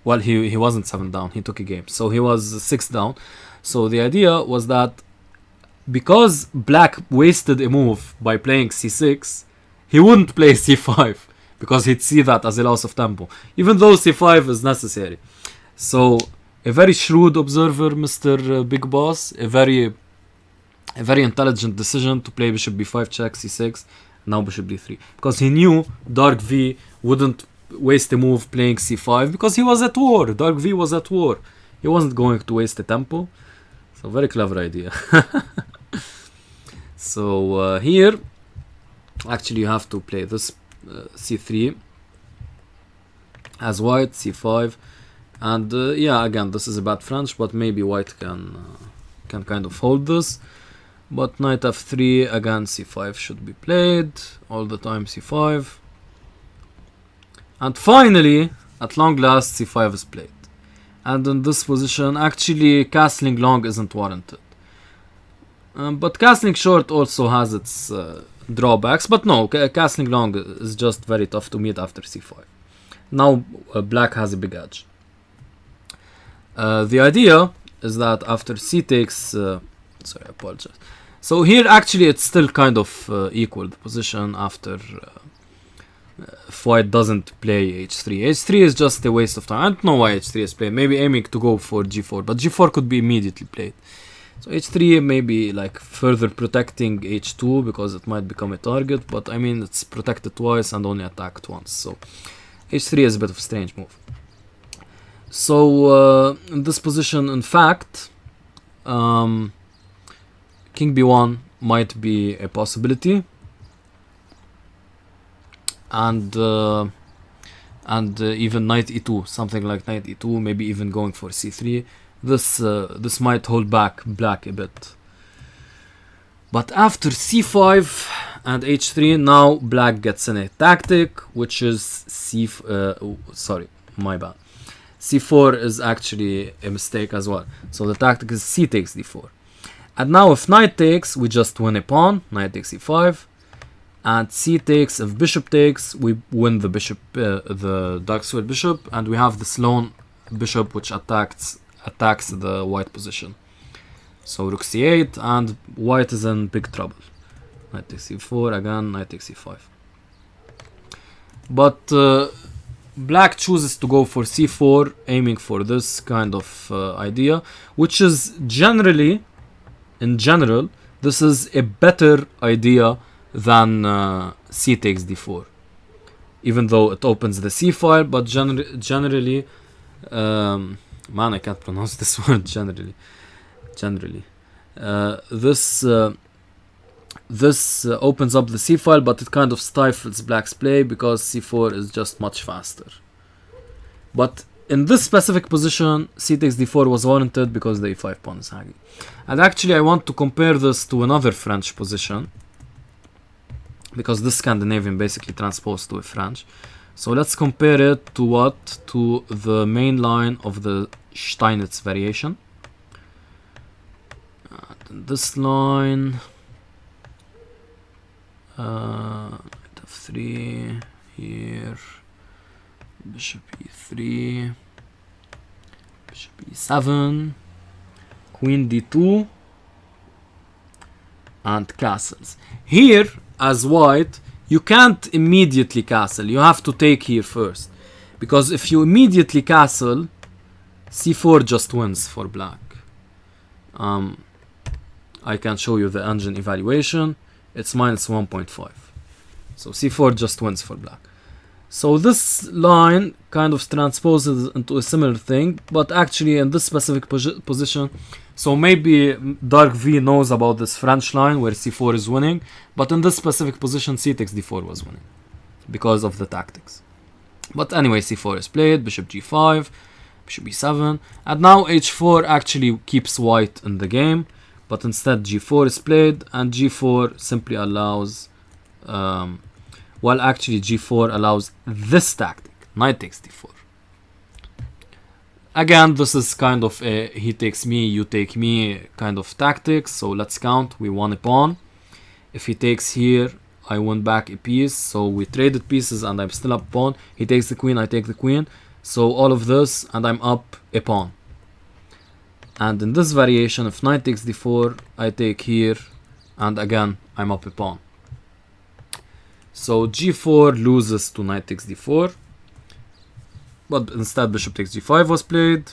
Well, he wasn't 7 down. He took a game. So he was 6 down. So the idea was that because black wasted a move by playing c6, he wouldn't play c5 because he'd see that as a loss of tempo, even though c5 is necessary. So a very shrewd observer, Mr. Big Boss, a very intelligent decision to play bishop b5 check, c6, now bishop d3, because he knew Dark V wouldn't waste a move playing c5 because he was at war. Dark V was at war. He wasn't going to waste a tempo. So very clever idea. So here actually you have to play this c3 as white, c5. And yeah, again, this is a bad French, but maybe white can kind of hold this. But knight f3, again, c5 should be played. All the time c5. And finally, at long last, c5 is played. And in this position, actually, castling long isn't warranted. But castling short also has its drawbacks. But no, castling long is just very tough to meet after c5. Now, black has a big edge. The idea is that after c takes... sorry, I apologize. So here, actually, it's still kind of equal, the position after... if white doesn't play h3. h3 is just a waste of time. I don't know why h3 is played. Maybe aiming to go for g4. But g4 could be immediately played. So h3 may be like further protecting h2 because it might become a target. But I mean, it's protected twice and only attacked once. So h3 is a bit of a strange move. So in this position, in fact, king b1 might be a possibility. And even knight e2, something like knight e2, maybe even going for c3. This might hold back black a bit. But after c5 and h3, now black gets in a tactic, which is sorry, my bad. c4 is actually a mistake as well. So the tactic is c takes d4. And now if knight takes, we just win a pawn. Knight takes e5. And c takes, if bishop takes, we win the bishop, the dark square bishop, and we have this lone bishop which attacks the white position. So rook c8, and white is in big trouble. Knight takes c4, again, knight takes c5. But black chooses to go for c4, aiming for this kind of idea, which is generally, in general, this is a better idea than c takes d4, even though it opens the c file. But generally, man, I can't pronounce this word. Generally, this opens up the c file, but it kind of stifles black's play because c4 is just much faster. But in this specific position, c takes d4 was warranted because the e5 pawn is hanging. And actually, I want to compare this to another French position, because this Scandinavian basically transposed to a French. So let's compare it to what? To the main line of the Steinitz variation. This line, f3 here, bishop e3, bishop e7, queen d2, and castles. Here, as white, you can't immediately castle. You have to take here first. Because if you immediately castle, c4 just wins for black. I can show you the engine evaluation. It's minus 1.5. So c4 just wins for black. So this line kind of transposes into a similar thing, but actually in this specific position, so maybe dark V knows about this French line where c4 is winning, but in this specific position c takes d4 was winning because of the tactics. But anyway, c4 is played, bishop g5, bishop e7, and now h4 actually keeps white in the game, but instead g4 is played, and g4 simply allows, well, actually g4 allows this tactic, knight takes d4. Again, this is kind of a he takes me, you take me kind of tactics. So let's count. We won a pawn. If he takes here, I win back a piece. So we traded pieces and I'm still up a pawn. He takes the queen, I take the queen. So all of this and I'm up a pawn. And in this variation, if knight takes d4, I take here and again I'm up a pawn. So g4 loses to knight takes d4. But instead bishop takes g5 was played,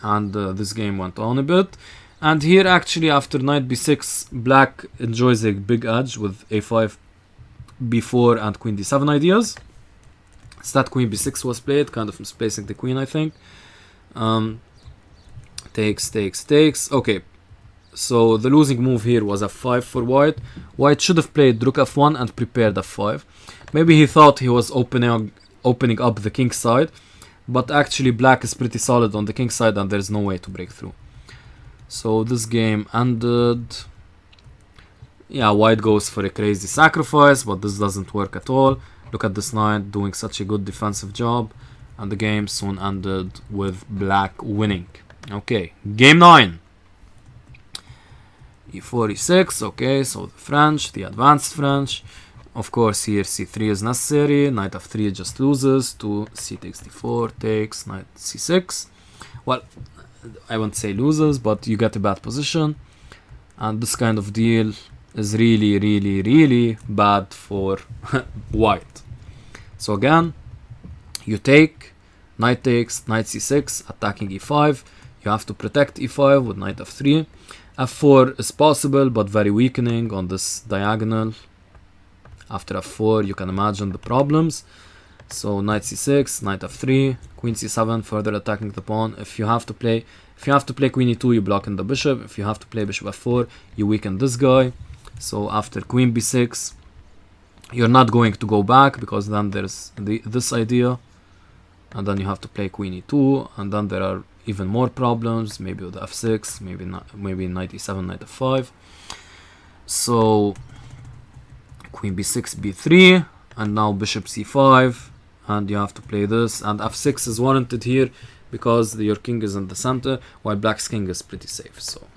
and this game went on a bit. And here actually after knight b6, black enjoys a big edge with a5, b4 and queen d7 ideas. Instead queen b6 was played, kind of misplacing the queen, I think. Takes. Okay, so the losing move here was f5 for white. White should have played rook f1 and prepared f5. Maybe he thought he was opening opening up the king side, but actually black is pretty solid on the king side and there's no way to break through. So this game ended. Yeah, white goes for a crazy sacrifice, but this doesn't work at all. Look at this knight doing such a good defensive job, and the game soon ended with black winning. Okay, game 9. e4, e6, okay, so the French, the advanced French. Of course, here c3 is necessary, knight f3 just loses, to c takes d4, takes, knight c6. Well, I won't say loses, but you get a bad position. And this kind of deal is really, really, really bad for white. So again, you take, knight takes, knight c6, attacking e5. You have to protect e5 with knight f3. f4 is possible, but very weakening on this diagonal. After f4, you can imagine the problems. So knight c6, knight f3, queen c7, further attacking the pawn. If you have to play queen e2, you block in the bishop. If you have to play bishop f4, you weaken this guy. So after queen b6, you're not going to go back, because then there's this idea, and then you have to play queen e2, and then there are even more problems, maybe with f6, maybe knight e7, knight f5. So queen b6, b3, and now bishop c5, and you have to play this, and f6 is warranted here because your king is in the center, while black's king is pretty safe. So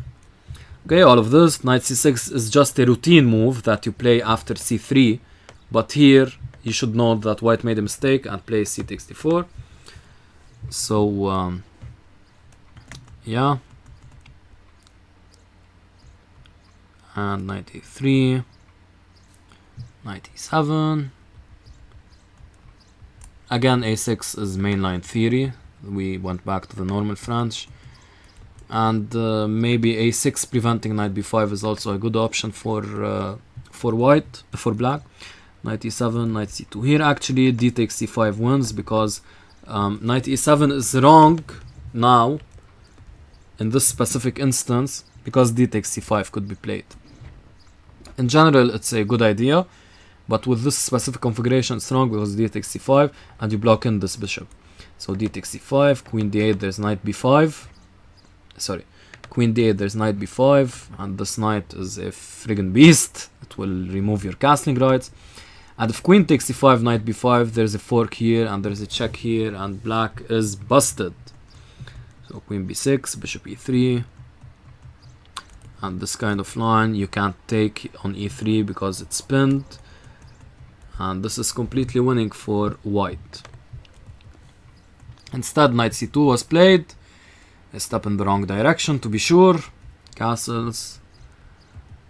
okay, all of this, knight c6 is just a routine move that you play after c3, but here you should know that white made a mistake and play c takes d4. So yeah, and knight a3, knight e7. Again, a6 is mainline theory. We went back to the normal French. And maybe a6 preventing knight b5 is also a good option for black. Knight e7, knight c2. Here actually d takes c5 wins, because knight e7 is wrong now in this specific instance, because d takes c5 could be played. In general, it's a good idea, but with this specific configuration it's wrong, because d takes c5 and you block in this bishop. So d takes c5, queen d8, there's knight b5. Sorry, queen d8, there's knight b5, and this knight is a friggin' beast. It will remove your castling rights. And if queen takes c5, knight b5, there's a fork here, and there's a check here, and black is busted. So queen b6, bishop e3, and this kind of line you can't take on e3 because it's pinned, and this is completely winning for white. Instead, knight c2 was played, a step in the wrong direction to be sure, castles,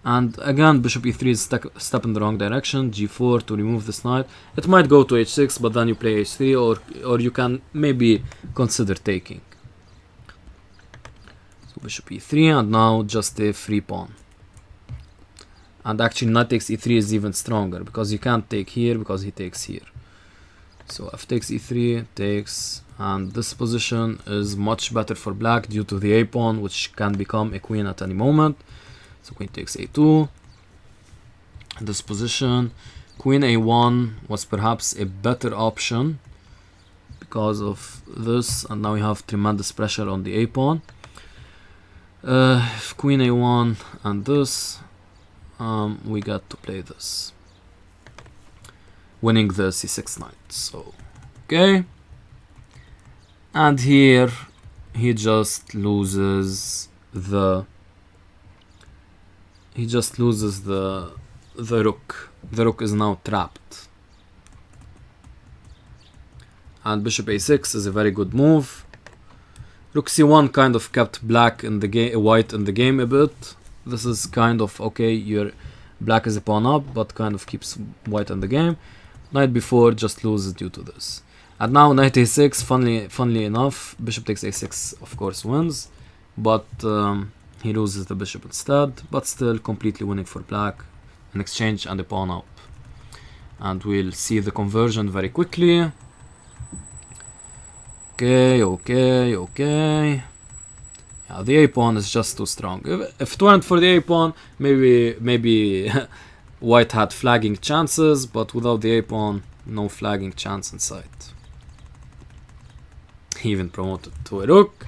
and again bishop e3 is step in the wrong direction, g4 to remove this knight. It might go to h6, but then you play h3, or you can maybe consider taking. So bishop e3, and now just a free pawn. And actually knight takes e3 is even stronger, because you can't take here because he takes here. So f takes e3, takes, and this position is much better for black due to the a pawn, which can become a queen at any moment. So queen takes a2. This position, queen a1 was perhaps a better option because of this, and now we have tremendous pressure on the a pawn. Queen a1 and this, we got to play this, winning the c6 knight. So okay, and here he just loses the rook. The rook is now trapped, and bishop a6 is a very good move. Rook c1 kind of kept black in the game, white in the game a bit. This is kind of okay, your black is a pawn up, but kind of keeps white in the game. Knight b4 just loses due to this. And now knight a6, funnily enough, bishop takes a6 of course wins, but he loses the bishop instead, but still completely winning for black, an exchange and a pawn up. And we'll see the conversion very quickly. Okay. Yeah, the a pawn is just too strong. If it weren't for the a pawn, maybe white had flagging chances, but without the a pawn, No flagging chance in sight. He even promoted to a rook,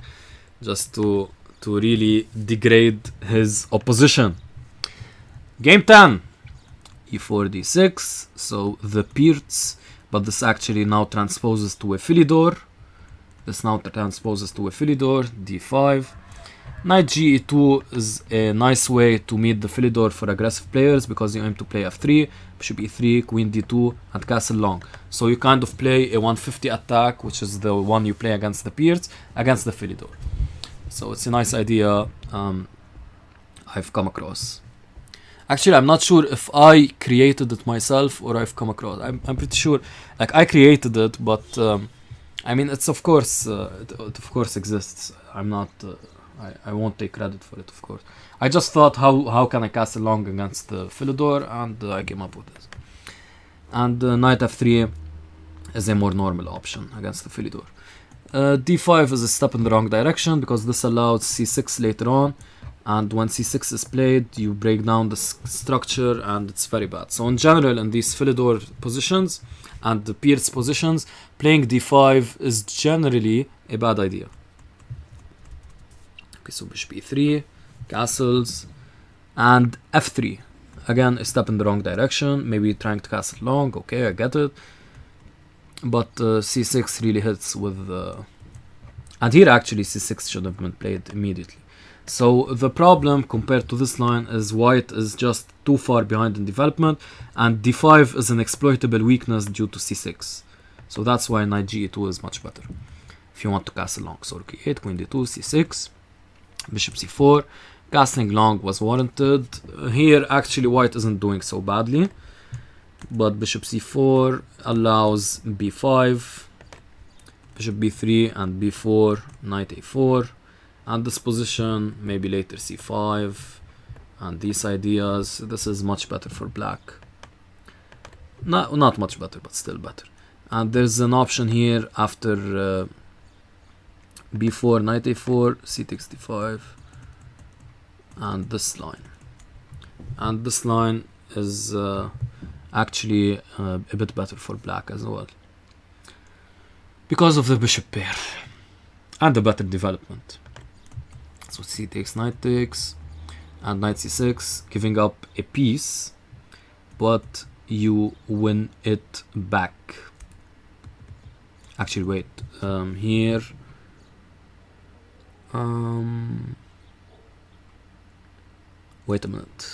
just to really degrade his opposition. Game 10. e4 d6, so the Peerts, but this actually now transposes to a Philidor. This now transposes to a Philidor, d5. Knight ge2 is a nice way to meet the Philidor for aggressive players, because you aim to play f3, bishop e3, queen d2, and castle long. So you kind of play a 150 attack, which is the one you play against the Peerts, against the Philidor. So it's a nice idea I've come across. Actually, I'm not sure if I created it myself or I've come across. I'm pretty sure, like, I created it, but I mean, it's of course it of course exists. I'm not. I won't take credit for it, of course. I just thought, how can I castle long against the Philidor, and I came up with this. And knight f3 is a more normal option against the Philidor. d5 is a step in the wrong direction, because this allows c6 later on, and when c6 is played, you break down the structure, and it's very bad. So in general, in these Philidor positions and the Peerts positions, playing d5 is generally a bad idea. Okay, so bishop e3, castles, and f3. Again, a step in the wrong direction, maybe trying to castle long, okay, I get it. But c6 really hits with and here actually c6 should have been played immediately. So the problem compared to this line is white is just too far behind in development, and d5 is an exploitable weakness due to c6. So that's why knight ge2 is much better if you want to castle long. So rook e8, queen d2, c6, bishop c4. Castling long was warranted. Here actually white isn't doing so badly, but bishop c4 allows b5, bishop b3, and b4, knight a4, and this position, maybe later c5, and these ideas. This is much better for black. Not much better, but still better. And there's an option here after b4, knight a4, c takes d5, and this line. And this line is actually a bit better for black as well, because of the bishop pair and the better development. So c takes, knight takes, and knight c6, giving up a piece, but you win it back. Actually, wait, here, wait a minute,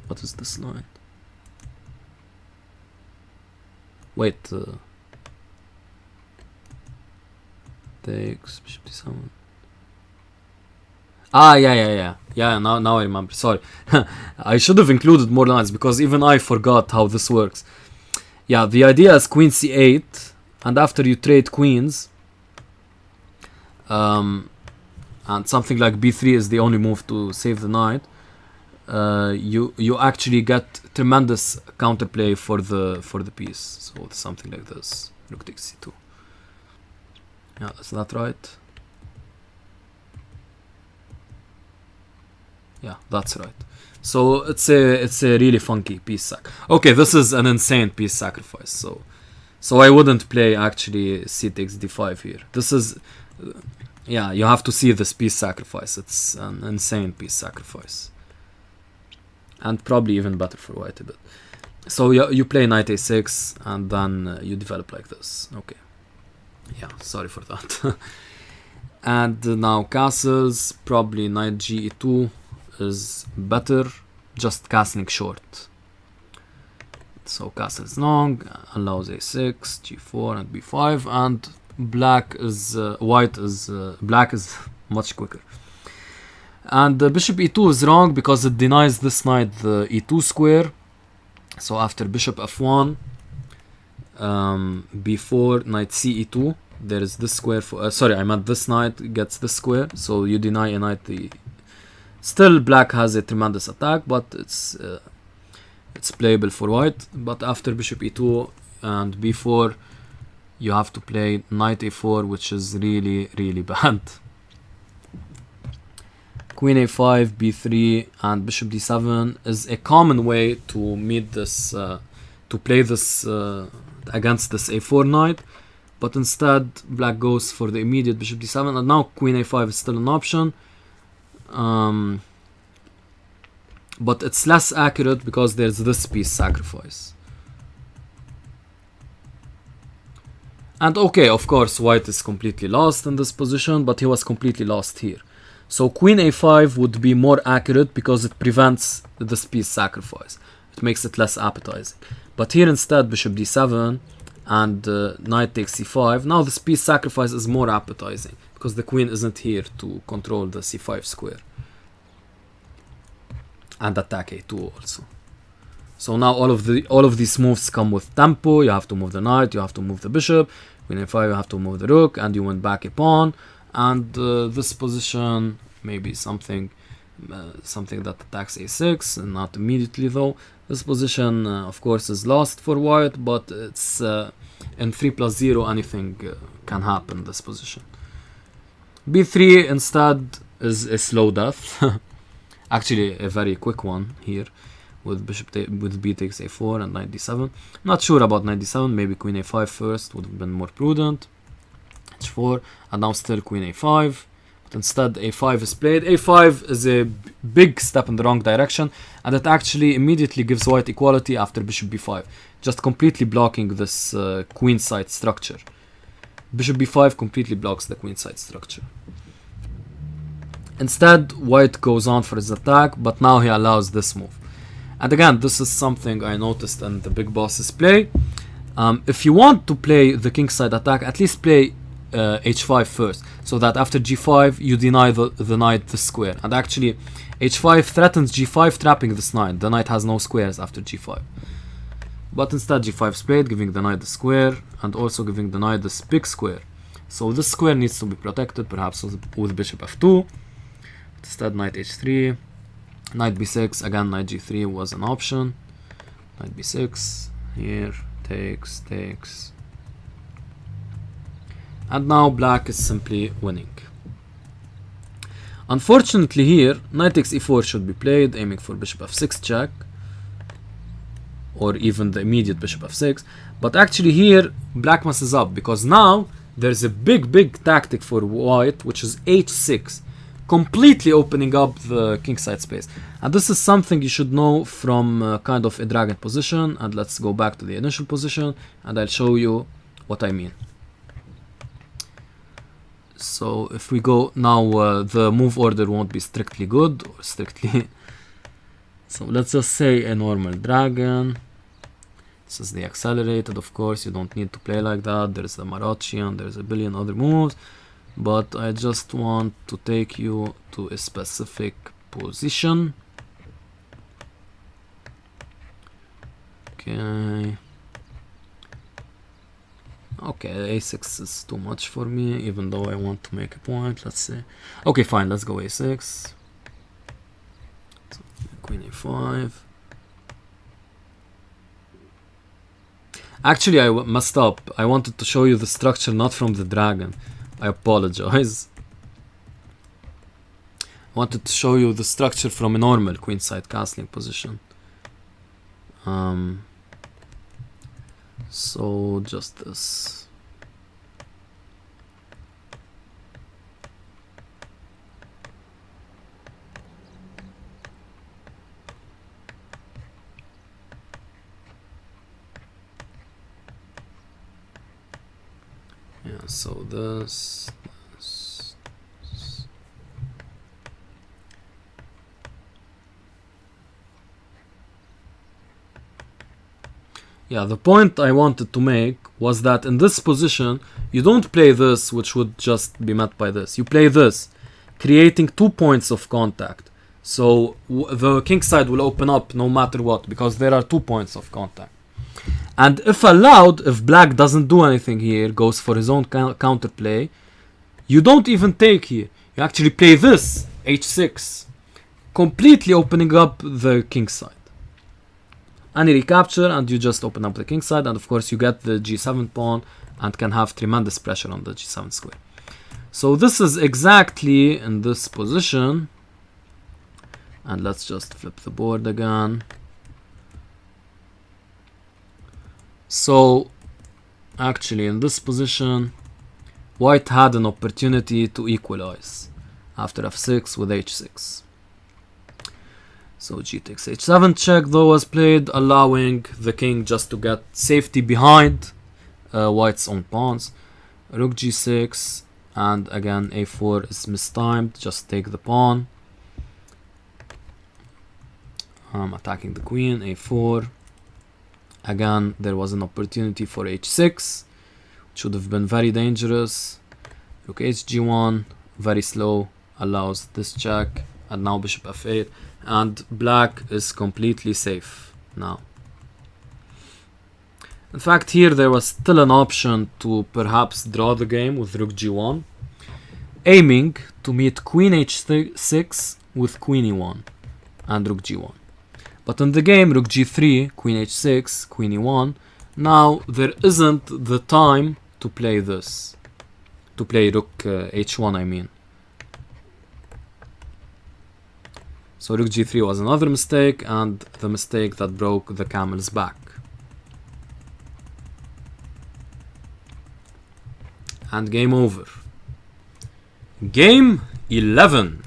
what is this line? Wait, takes, bishop d7. Yeah, now I remember, sorry. I should have included more lines, because even I forgot how this works. Yeah, the idea is queen c8, and after you trade queens, and something like b3 is the only move to save the knight, you actually get tremendous counterplay for the piece. So something like this, rook takes c2. Yeah, is that right? Yeah, that's right. So it's a really funky piece sac. Okay, this is an insane piece sacrifice. So I wouldn't play actually c takes d5 here. This is yeah, you have to see this piece sacrifice. It's an insane piece sacrifice, and probably even better for white a bit. So you play knight a6, and then you develop like this. Okay. Yeah, sorry for that. And now castles, probably knight ge2 is better, just castling short. So castles long, allows a6, g4, and b5, and black is black is much quicker. And bishop e2 is wrong because it denies this knight the e2 square. So after bishop f1, before knight ce2, there is this square for sorry, I meant this knight gets this square, so you deny a knight the. Still, black has a tremendous attack, but it's playable for white. But after bishop e2 and b4, you have to play knight a4, which is really, really bad. Queen a5, b3, and bishop d7 is a common way to meet this to play this against this a4 knight, but instead black goes for the immediate bishop d7, and now queen a5 is still an option. But it's less accurate because there's this piece sacrifice. And okay, of course, white is completely lost in this position, but he was completely lost here. So queen a5 would be more accurate because it prevents this piece sacrifice. It makes it less appetizing. But here instead, bishop d7 and knight takes c5. Now this piece sacrifice is more appetizing because the queen isn't here to control the c5 square. And attack a2 also. So now all of these moves come with tempo. You have to move the knight, you have to move the bishop. Queen a5, you have to move the rook, and you went back a pawn. And this position maybe something that attacks a6, and not immediately though. This position of course is lost for white, but it's in 3+0 anything can happen in this position. b3 instead is a slow death. Actually a very quick one here with with b takes a4 and knight d7. Not sure about knight d7, maybe queen a5 first would have been more prudent. h4, and now still queen a5, but instead a5 is played. a5 is a big step in the wrong direction, and it actually immediately gives white equality after bishop b5, just completely blocking this queenside structure. Bishop b5 completely blocks the queenside structure. Instead, white goes on for his attack, but now he allows this move. And again, this is something I noticed in the big boss's play. If you want to play the kingside attack, at least play h5 first, so that after g5 you deny the knight the square. And actually, h5 threatens g5, trapping this knight. The knight has no squares after g5. But instead g5 is played, giving the knight the square, and also giving the knight this big square. So this square needs to be protected, perhaps with bishop f2. Instead, knight h3, knight b6, again knight g3 was an option. Knight b6, here, takes. And now black is simply winning. Unfortunately here, knight takes e4 should be played, aiming for bishop f6 check, or even the immediate bishop f6. But actually here, black messes up, because now there's a big tactic for white, which is h6. Completely opening up the kingside space. And this is something you should know from kind of a dragon position. And let's go back to the initial position, and I'll show you what I mean. So if we go now, the move order won't be strictly good or strictly. So let's just say a normal dragon. This is the accelerated, of course. You don't need to play like that. There's the Marachi and there's a billion other moves. But I just want to take you to a specific position. Okay. Okay, a6 is too much for me, even though I want to make a point. Let's see. Okay, fine, let's go a6. So, queen a5. Actually, I messed up. I wanted to show you the structure not from the dragon. I apologize. I wanted to show you the structure from a normal queenside castling position. So just this. Yeah, so this. Yeah, the point I wanted to make was that in this position, you don't play this, which would just be met by this. You play this, creating 2 points of contact. So the king side will open up no matter what, because there are 2 points of contact. And if allowed, if black doesn't do anything here, goes for his own counterplay, you don't even take here. You actually play this, h6, completely opening up the king side. Any recapture, and you just open up the king side, and of course you get the g7 pawn and can have tremendous pressure on the g7 square. So this is exactly in this position, and let's just flip the board again. So actually in this position, white had an opportunity to equalize after f6 with h6. So g takes h7 check though was played, allowing the king just to get safety behind white's own pawns. Rook g6, and again a4 is mistimed, just take the pawn. Attacking the queen, a4. Again, there was an opportunity for h6, which would have been very dangerous. Rook hg1, very slow, allows this check, and now bishop f8, and black is completely safe now. In fact, here there was still an option to perhaps draw the game with rook g1, aiming to meet queen h6 with queen e1 and rook g1. But in the game, rook g3, queen h6, queen e1, now there isn't the time to play this. To play rook h1, I mean. So rook g3 was another mistake, and the mistake that broke the camel's back. And game over. Game 11.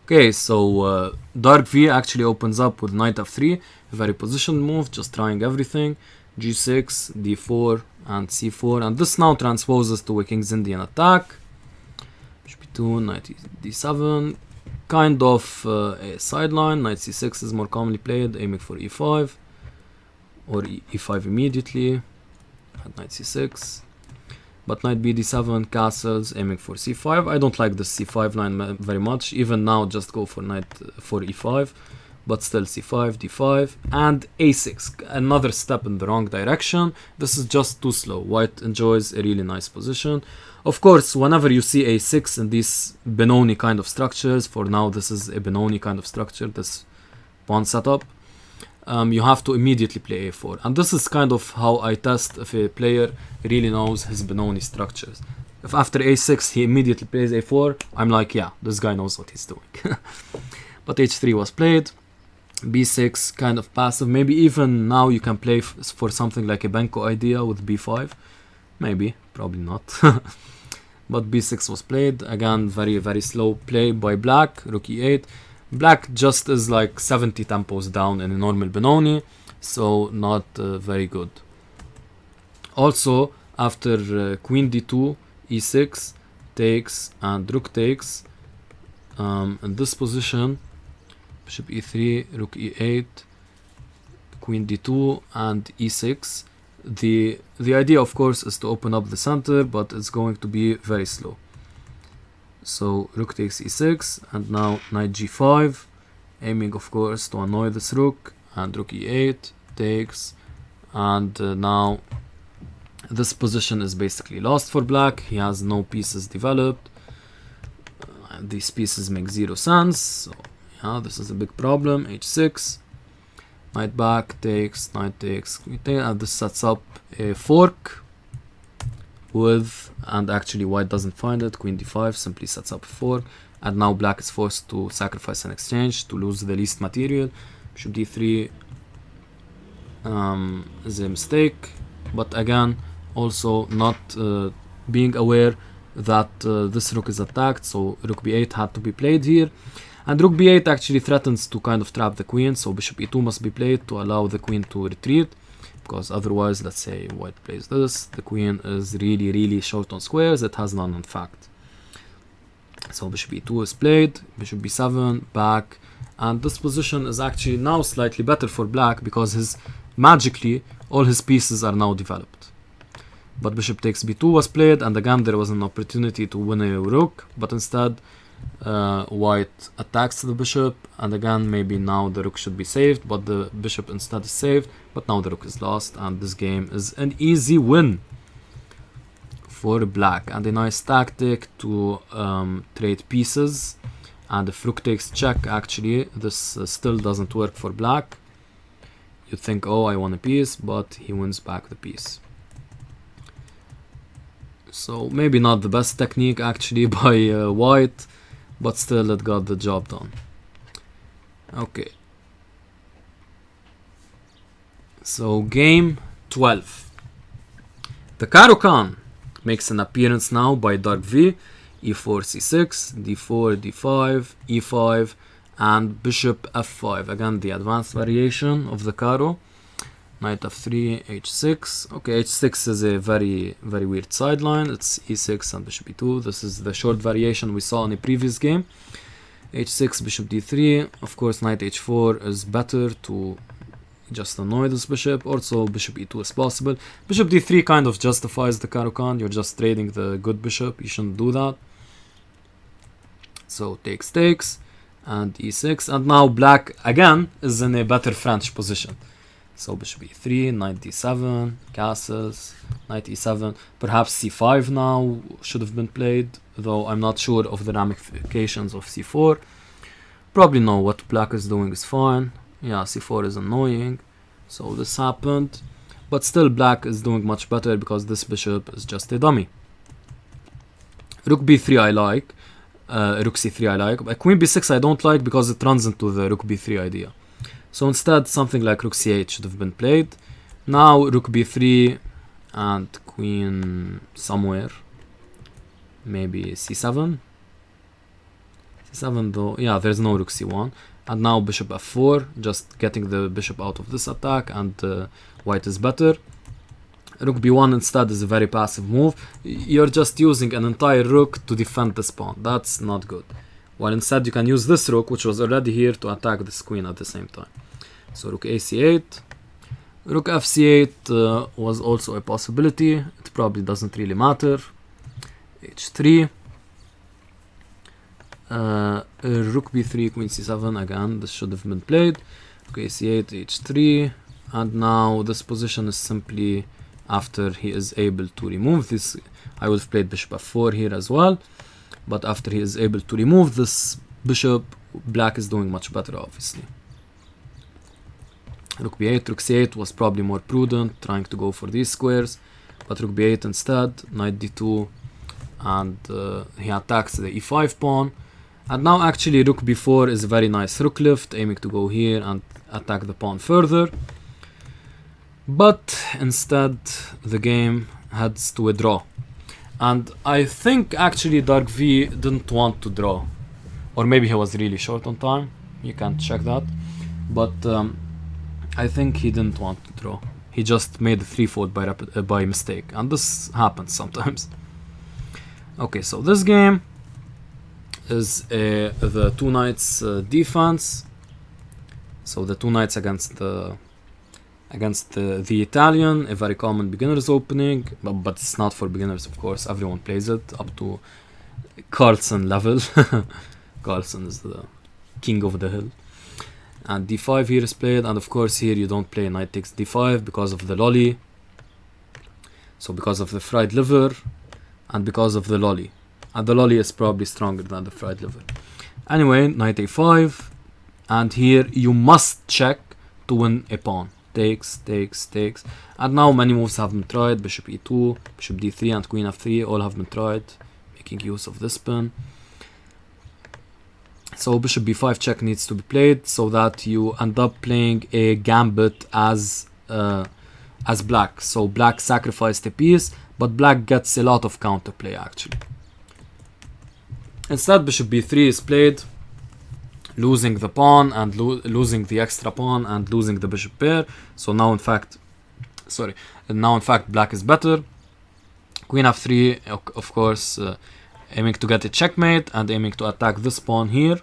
Okay, so dark V actually opens up with knight f3, a very positioned move, just trying everything. g6, d4, and c4, and this now transposes to a King's Indian attack. Bishop b2, knight d7, kind of a sideline. Knight c6 is more commonly played, aiming for e5, or e5 immediately, at knight c6. But knight b d7 castles, aiming for c5. I don't like the c5 line very much. Even now, just go for knight for e5. But still c5, d5, and a6. Another step in the wrong direction. This is just too slow. White enjoys a really nice position. Of course, whenever you see a6 in these Benoni kind of structures, for now this is a Benoni kind of structure, this pawn setup, you have to immediately play a4. And this is kind of how I test if a player really knows his Benoni structures. If after a6 he immediately plays a4, I'm like, yeah, this guy knows what he's doing. But h3 was played. b6, kind of passive. Maybe even now you can play for something like a Benko idea with b5. Maybe, probably not. But b6 was played. Again, very, very slow play by black. Rook e8. Black just is like 70 tempos down in a normal Benoni, so not very good. Also, after queen d2, e6, takes, and rook takes, in this position, bishop e3, rook e8, queen d2, and e6. The idea, of course, is to open up the center, but it's going to be very slow. So rook takes e6, and now knight g5, aiming, of course, to annoy this rook, and rook e8 takes, and now this position is basically lost for black. He has no pieces developed. These pieces make zero sense. So yeah, this is a big problem. h6, knight back, takes, knight takes, and this sets up a fork with, and actually white doesn't find it, queen d5 simply sets up a fork, and now black is forced to sacrifice an exchange to lose the least material. Bishop d3 is a mistake, but again, also not being aware that this rook is attacked, so rook b8 had to be played here. And rook b8 actually threatens to kind of trap the queen, so bishop e2 must be played to allow the queen to retreat, because otherwise, let's say white plays this, the queen is really, really short on squares, it has none in fact. So bishop e2 is played, bishop b7, back, and this position is actually now slightly better for black, because magically all his pieces are now developed. But bishop takes b2 was played, and again there was an opportunity to win a rook, but instead white attacks the bishop, and again maybe now the rook should be saved, but the bishop instead is saved, but now the rook is lost, and this game is an easy win for black. And a nice tactic to trade pieces, and if rook takes check, actually this still doesn't work for black. You think, oh, I won a piece, but he wins back the piece. So maybe not the best technique actually by white, but still it got the job done. Okay. So game 12. The Caro-Kann makes an appearance now by dark V, e4, c6, d4, d5, e5, and bishop f5. Again, the advanced variation of the Caro. Knight f3, h6. Okay, h6 is a very, very weird sideline. It's e6 and bishop e2. This is the short variation we saw in the previous game. h6, bishop d3. Of course, knight h4 is better to just annoy this bishop. Also, bishop e2 is possible. Bishop d3 kind of justifies the Caro-Kann. You're just trading the good bishop. You shouldn't do that. So, takes, and e6. And now black, again, is in a better French position. So bishop e3, knight d7, castles, knight e7. Perhaps c5 now should have been played, though I'm not sure of the ramifications of c4. Probably no, what black is doing is fine. Yeah, c4 is annoying. So this happened. But still black is doing much better because this bishop is just a dummy. Rook b3 I like. Rook c3 I like. But queen b6 I don't like because it runs into the rook b3 idea. So instead, something like rook c8 should have been played. Now rook b3 and queen somewhere. Maybe c7. c7 though, yeah, there's no rook c1. And now bishop f4, just getting the bishop out of this attack, and white is better. Rook b1 instead is a very passive move. You're just using an entire rook to defend this pawn. That's not good. While instead you can use this rook, which was already here, to attack this queen at the same time. So rook ac8. Rook fc8 was also a possibility. It probably doesn't really matter. h3. Rook b3, queen c7. Again, this should have been played. Rook ac8, h3. And now this position is simply after he is able to remove this. I would have played bishop f4 here as well. But after he is able to remove this bishop, black is doing much better, obviously. Rook b8, rook c8 was probably more prudent, trying to go for these squares. But rook b8 instead, knight d2, and he attacks the e5 pawn. And now actually rook b4 is a very nice rook lift, aiming to go here and attack the pawn further. But instead, the game heads to a draw. And I think actually Dark V didn't want to draw. Or maybe he was really short on time. You can check that. But I think he didn't want to draw. He just made the 3-fold by mistake. And this happens sometimes. Okay, so this game is the two knights defense. So the two knights against the Italian, a very common beginner's opening, but it's not for beginners, of course. Everyone plays it up to Carlsen level. Carlsen is the king of the hill. And d5 here is played, and of course here you don't play knight takes d5 because of the lolly. So because of the fried liver, and because of the lolly. And the lolly is probably stronger than the fried liver. Anyway, knight a5, and here you must check to win a pawn. Takes, and now many moves have been tried. Bishop e2, bishop d3, and queen f3 all have been tried, making use of this pin. So bishop b5 check needs to be played so that you end up playing a gambit as black. So black sacrificed a piece, but black gets a lot of counterplay actually. Instead, bishop b3 is played, losing the pawn and losing the extra pawn and losing the bishop pair. So now in fact black is better. Queen f3, of course, aiming to get a checkmate and aiming to attack this pawn here.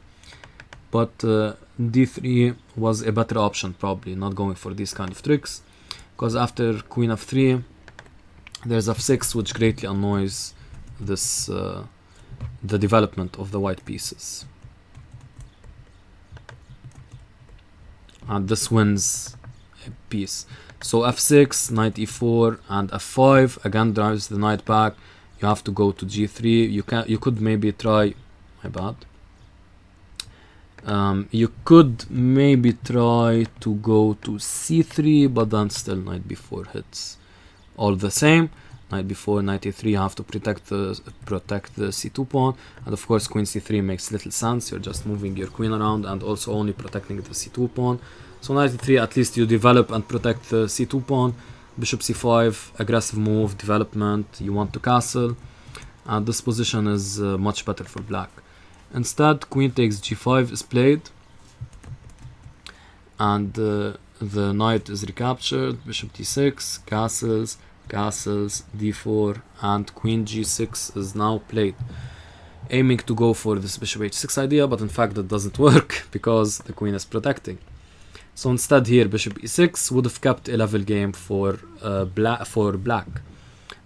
But d3 was a better option, probably not going for these kind of tricks, because after queen f3 there's f6, which greatly annoys this the development of the white pieces. And this wins a piece. So f6, knight e4, and f5 again drives the knight back. You have to go to g3. You could maybe try, my bad. You could maybe try to go to c3, but then still knight b4 hits. All the same, knight b4, knight a3. You have to protect the c2 pawn, and of course queen c3 makes little sense. You're just moving your queen around and also only protecting the c2 pawn. So knight e3, at least you develop and protect the c2 pawn, bishop c5, aggressive move, development, you want to castle, and this position is much better for black. Instead, queen takes g5 is played, and the knight is recaptured, bishop d6, castles, castles, d4, and queen g6 is now played, aiming to go for this bishop h6 idea, but in fact that doesn't work because the queen is protecting. So instead here bishop e6 would have kept a level game for black,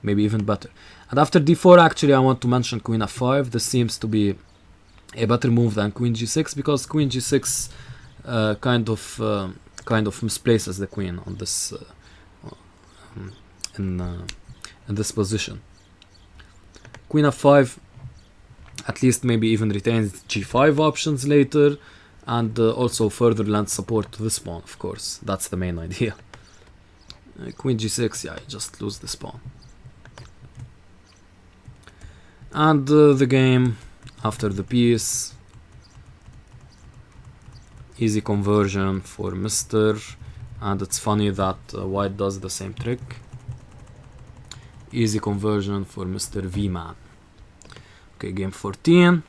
maybe even better. And after d4, actually I want to mention queen f5. This seems to be a better move than queen g6 because queen g6 kind of misplaces the queen on this in this position. Queen f5 at least maybe even retains g5 options later, and also further lends support to this pawn, of course. That's the main idea. Queen g6, yeah, you just lose this pawn. And the game after the piece, easy conversion for Mr. And it's funny that white does the same trick. Easy conversion for Mr. V-Man. Okay, game 14.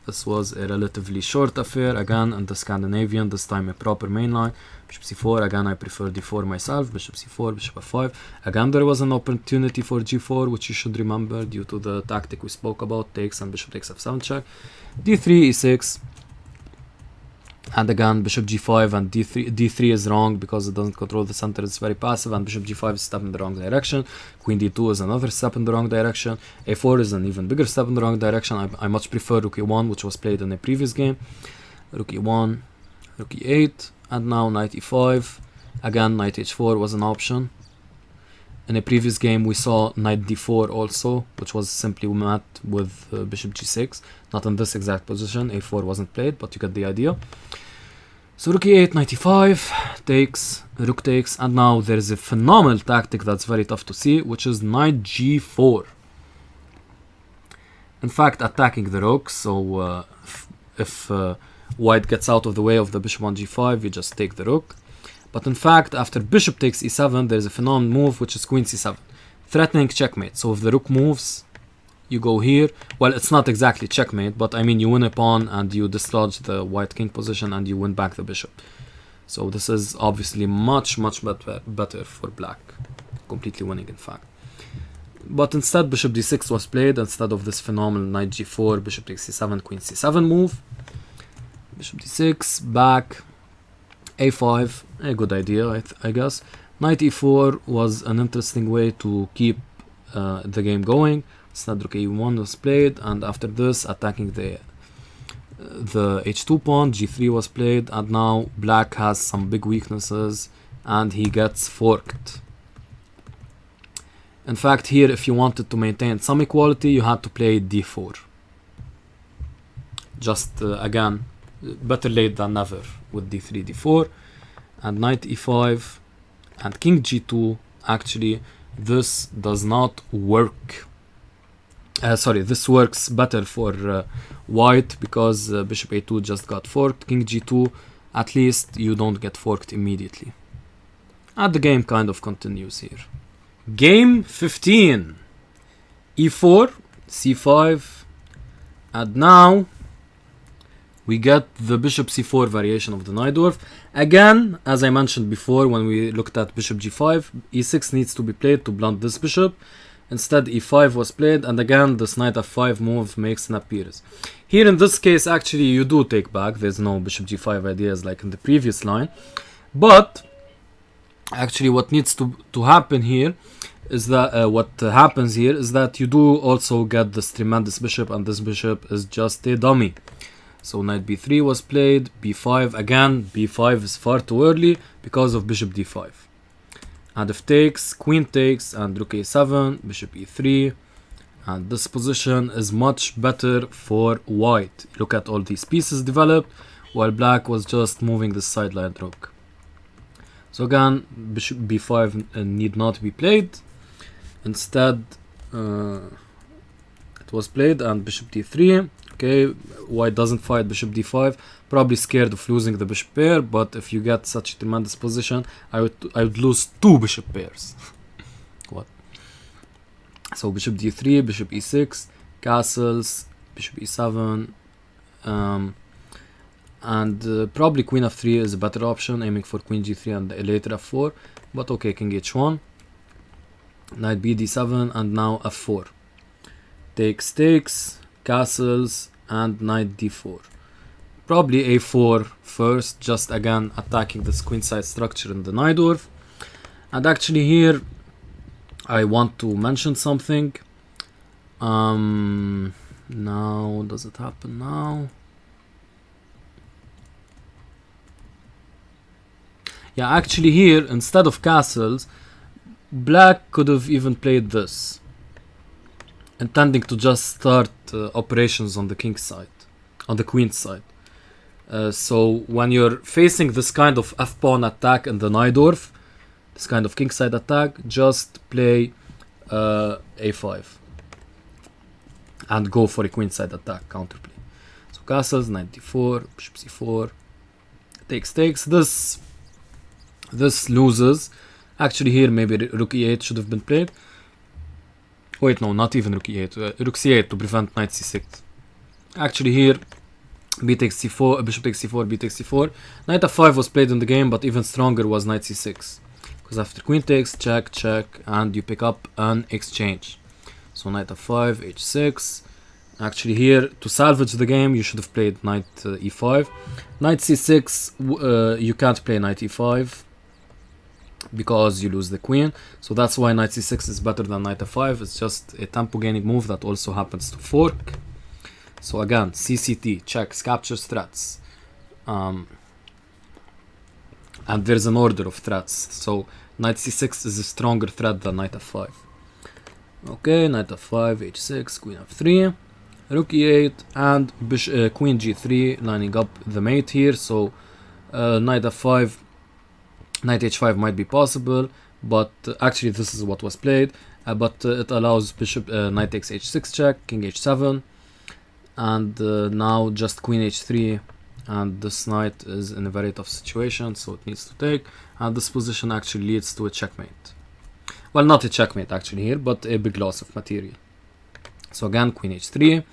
This was a relatively short affair, again in the Scandinavian, this time a proper main line. Bishop c4, again I prefer d4 myself, bishop c4, bishop f5. Again there was an opportunity for g4, which you should remember due to the tactic we spoke about, takes and bishop takes f7 check. d3, e6, and again bishop g5 and d3 is wrong because it doesn't control the center, it's very passive, and bishop g5 is a step in the wrong direction. Queen d2 is another step in the wrong direction. a4 is an even bigger step in the wrong direction. I much prefer rook e1, which was played in a previous game. Rook e1, rook e8, and now knight e5. Again knight h4 was an option. In a previous game we saw knight d4 also, which was simply met with bishop g6. Not in this exact position, a4 wasn't played, but you get the idea. So rook e8, knight e5, takes, rook takes, and now there is a phenomenal tactic that's very tough to see, which is knight g4. In fact, attacking the rook, so if white gets out of the way of the bishop on g5, you just take the rook. But in fact, after bishop takes e7, there's a phenomenal move, which is queen c7, threatening checkmate. So if the rook moves, you go here. Well, it's not exactly checkmate, but I mean you win a pawn and you dislodge the white king position and you win back the bishop. So this is obviously much better for black, completely winning in fact. But instead bishop d6 was played instead of this phenomenal knight g4, bishop takes c7, queen c7 move. Bishop d6, back, a5, a good idea I guess. Knight e4 was an interesting way to keep the game going. Instead rook a1 was played, and after this attacking the h2 pawn, g3 was played, and now black has some big weaknesses and he gets forked. In fact here, if you wanted to maintain some equality, you had to play d4. Just again, better late than never with d3, d4, and knight e5 and king g2. Actually this does not work. Sorry, this works better for white because bishop a2 just got forked. King g2, at least you don't get forked immediately. And the game kind of continues here. Game 15. e4, c5, and now we get the bishop c4 variation of the knight dwarf. Again, as I mentioned before when we looked at bishop g5, e6 needs to be played to blunt this bishop. Instead e5 was played, and again this knight f5 move makes an appearance. Here in this case actually you do take back, there's no bishop g5 ideas like in the previous line. But actually what needs to happen here is that what happens here is that you do also get this tremendous bishop, and this bishop is just a dummy. So knight b3 was played, b5, again b5 is far too early because of bishop d5. And if takes, queen takes, and rook a7, bishop e3, and this position is much better for white. Look at all these pieces developed, while black was just moving the sideline rook. So again, bishop b5 need not be played. Instead, it was played, and bishop d3. Okay, white doesn't fight bishop d5, probably scared of losing the bishop pair, but if you get such a tremendous position, I would lose two bishop pairs. What? So bishop d3, bishop e6, castles, bishop e7, and probably queen f3 is a better option, aiming for queen g3 and later f4. But okay, king h1, knight b d7, and now f4. Takes, castles, and knight d4. Probably a4 first, just again attacking this queenside structure in the Najdorf. And actually here I want to mention something. Now, does it happen now? Yeah, actually here, instead of castles, black could have even played this, intending to just start operations on the king's side, on the queen's side. So when you're facing this kind of f-pawn attack in the Najdorf, this kind of kingside attack, just play a5 and go for a queenside attack, counterplay. So castles, knight d4, bishop c4, takes. This loses. Actually here maybe rook e8 should have been played. Wait, no, not even rook e8. Rook c8 to prevent knight c6. Actually here b takes c4, bishop takes c4, b takes c4. Knight f5 was played in the game, but even stronger was knight c6. Because after queen takes, check, and you pick up an exchange. So knight f5, h6. Actually here, to salvage the game, you should have played knight e5. Knight c6, you can't play knight e5 because you lose the queen. So that's why knight c6 is better than knight f5. It's just a tempo gaining move that also happens to fork. So again, CCT, checks, captures, threats. And there's an order of threats. So knight c6 is a stronger threat than knight f5. Okay, knight f5, h6, queen f3, rook e8, and queen g3, lining up the mate here. So knight f5, knight h5 might be possible, but actually this is what was played. But it allows bishop knight takes h6 check, king h7, and now just queen h3, and this knight is in a very tough situation, so it needs to take, and this position actually leads to a checkmate. Well, not a checkmate actually here, but a big loss of material. So again, queen h3,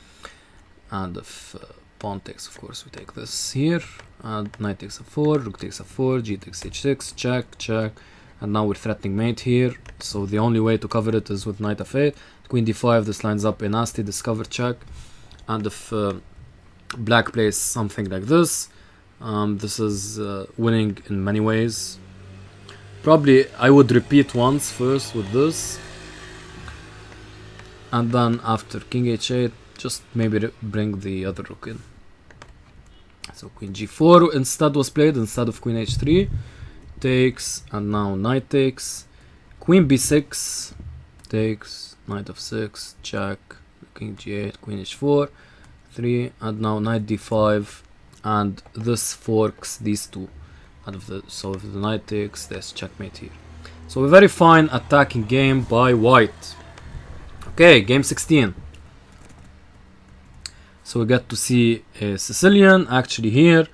and if pawn takes, of course we take this here, and knight takes f4, rook takes f4, g takes h6, check, and now we're threatening mate here, so the only way to cover it is with knight f8, queen d5, this lines up a nasty discover check, and if black plays something like this, this is winning in many ways. Probably I would repeat once first with this, and then after king h8 just maybe bring the other rook in. So queen g4 instead was played instead of queen h3, takes, and now knight takes, queen b6 takes, knight f6 check, king g8, queen h4, 3, and now knight d5, and this forks these two out of the, so if the knight takes, there's checkmate here. So a very fine attacking game by white. Okay, game 16. So we get to see a Sicilian. Actually here,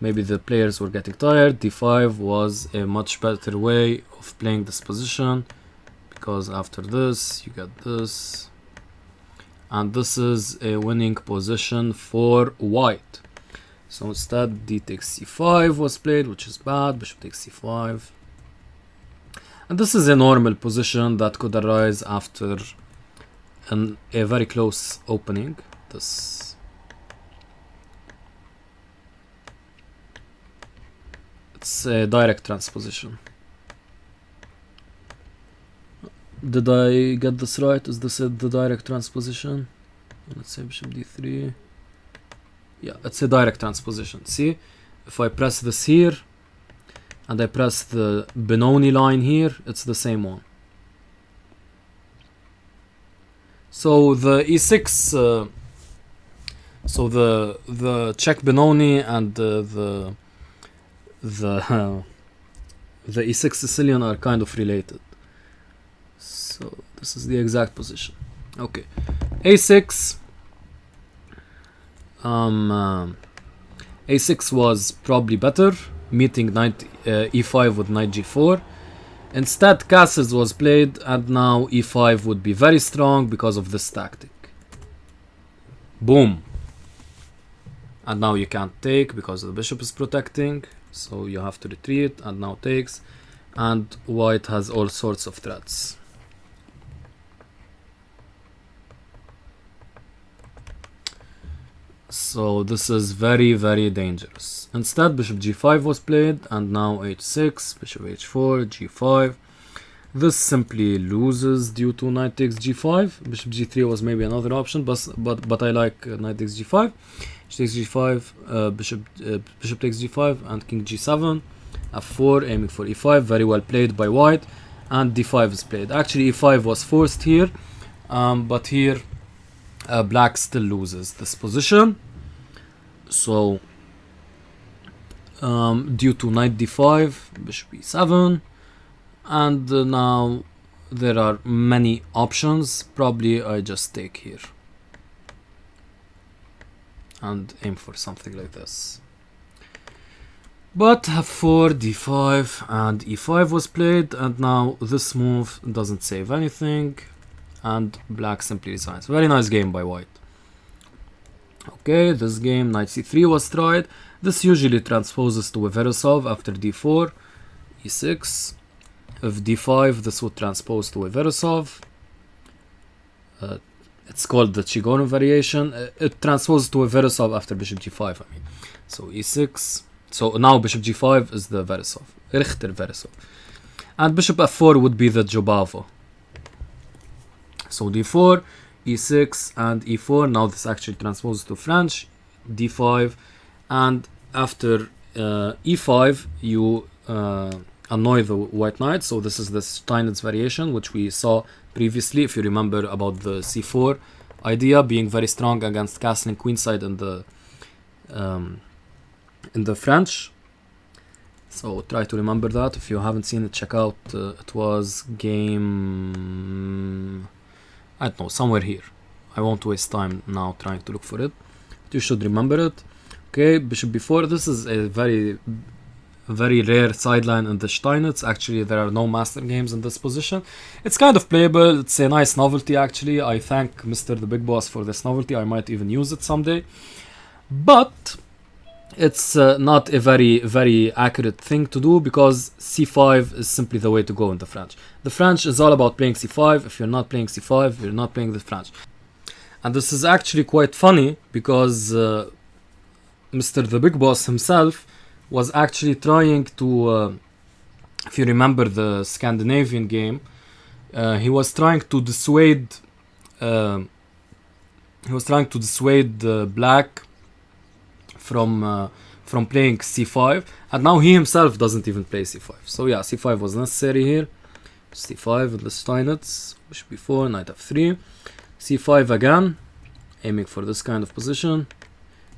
maybe the players were getting tired. d5 was a much better way of playing this position, because after this, you get this. And this is a winning position for white. So instead, d takes c5 was played, which is bad. Bishop takes c5. And this is a normal position that could arise after a very close opening. It's a direct transposition. Did I get this right? Is this the direct transposition? Let's say bishop d3. Yeah, it's a direct transposition. See, if I press this here and I press the Benoni line here, it's the same one. So the e6, so the check Benoni and the e6 Sicilian are kind of related. So this is the exact position. Okay, a6. A6 was probably better, meeting knight e5 with knight g4. Instead, castles was played, and now e5 would be very strong because of this tactic. Boom. And now you can't take because the bishop is protecting, so you have to retreat, and now takes, and white has all sorts of threats. So this is very, very dangerous. Instead, bishop g5 was played, and now h6, bishop h4, g5. This simply loses due to knight takes g5. Bishop g3 was maybe another option, but I like knight takes g5. Takes g5, bishop takes g5, and king g7, f4, aiming for e5. Very well played by white, and d5 is played. Actually, e5 was forced here, but here black still loses this position. So due to knight d5, bishop e7, and now there are many options. Probably I just take here and aim for something like this. But f4, d5, and e5 was played, and now this move doesn't save anything, and black simply resigns. Very nice game by white. Okay, this game, knight c3 was tried. This usually transposes to a Verosov after d4, e6. If d5, this would transpose to a Verosov. It's called the Chigono variation. It transposes to a Verosov after bishop g5, I mean. So e6. So now bishop g5 is the Verosov, Richter Verosov. And bishop f4 would be the Jobavo. So d4, e6, and e4. Now this actually transposes to French, d5. And after e5, you annoy the white knight. So this is the Steinitz variation, which we saw previously, if you remember, about the c4 idea being very strong against castling queenside in the French. So try to remember that. If you haven't seen it, check out. It was game, I don't know, somewhere here. I won't waste time now trying to look for it. But you should remember it. Okay, bishop b4. This is a very rare sideline in the Steinitz. Actually, there are no master games in this position. It's kind of playable. It's a nice novelty, actually. I thank Mr. the Big Boss for this novelty. I might even use it someday. But it's not a very accurate thing to do, because c5 is simply the way to go in the French. The French is all about playing c5. If you're not playing c5, you're not playing the French. And this is actually quite funny, because Mr. the Big Boss himself was actually trying to, if you remember the Scandinavian game, he was trying to dissuade black from playing c5, and now he himself doesn't even play c5. So yeah, c5 was necessary here. c5 with the Steinitz, bishop b4, knight f3, c5 again, aiming for this kind of position.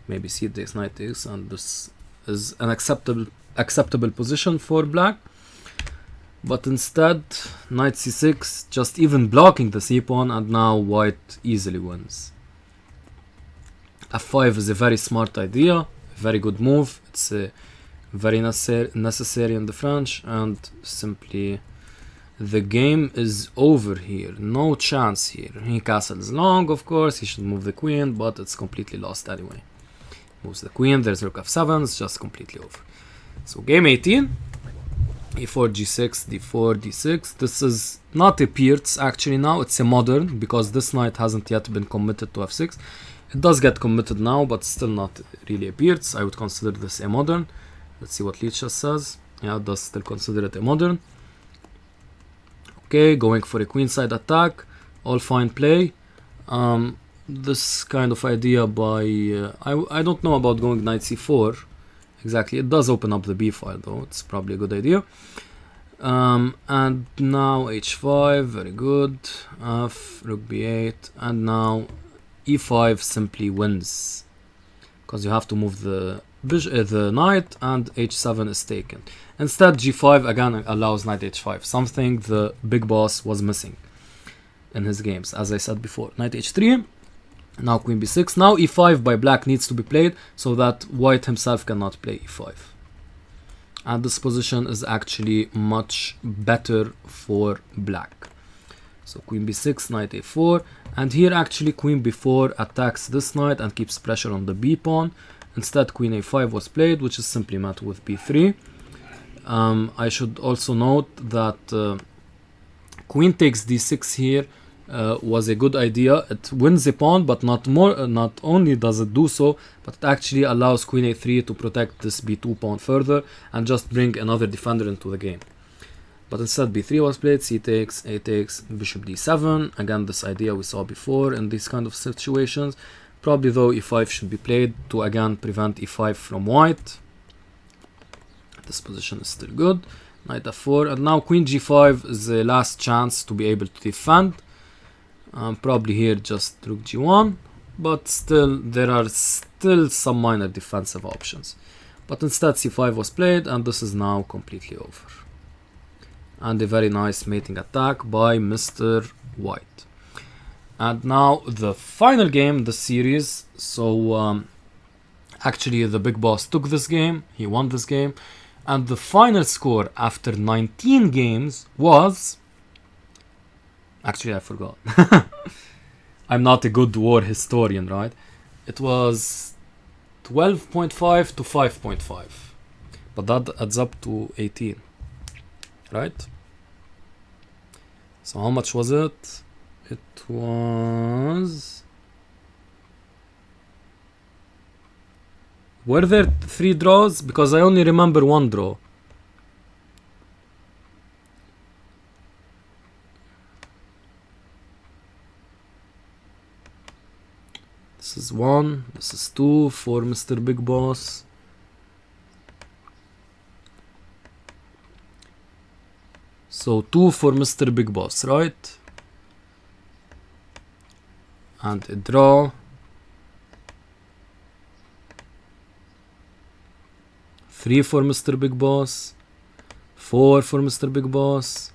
Maybe c takes, knight takes, and this is an acceptable position for black. But instead, knight c6, just even blocking the c pawn, and now white easily wins. f5 is a very smart idea, very good move. It's very necessary in the French, and simply the game is over here. No chance here. He castles long, of course. He should move the queen, but it's completely lost anyway. Moves the queen, there's rook f7, it's just completely over. So game 18, e4, g6, d4, d6. This is not a Peertz actually now, it's a modern, because this knight hasn't yet been committed to f6. It does get committed now, but still not really a Peertz. I would consider this a modern. Let's see what Lichess says. Yeah, it does still consider it a modern. Okay, going for a queenside attack, all fine play. This kind of idea by I don't know about going knight c4 exactly. It does open up the b file though. It's probably a good idea. And now h5, very good. F, rook b8, and now e5 simply wins, because you have to move the knight, and h7 is taken. Instead, g5 again allows knight h5, something the Big Boss was missing in his games, as I said before. Knight h3, now queen b6. Now e5 by black needs to be played, so that white himself cannot play e5. and this position is actually much better for black. So queen b6, knight a4, and here actually queen b4 attacks this knight and keeps pressure on the b pawn. Instead queen a5 was played, which is simply met with b3. I should also note that queen takes d6 here was a good idea. It wins the pawn, but not only does it do so, but it actually allows queen a3 to protect this b2 pawn further and just bring another defender into the game. But instead b3 was played, c takes, a takes, bishop d7. Again, this idea we saw before in these kind of situations. Probably though e5 should be played to again prevent e5 from white. This position is still good. Knight f4, and now queen g5 is the last chance to be able to defend. Probably here just rook g1, but still there are still some minor defensive options. But instead c5 was played, and this is now completely over. And a very nice mating attack by Mr. White. And now the final game in the series. So actually the big boss took this game, he won this game, and the final score after 19 games was... Actually, I forgot. I'm not a good war historian, right? It was 12.5 to 5.5. But that adds up to 18. Right? So how much was it? It was... Were there 3 draws? Because I only remember 1 draw. This is 1, this is 2 for Mr. Big Boss. So 2 for Mr. Big Boss, right? And a draw. 3 for Mr. Big Boss. 4 for Mr. Big Boss.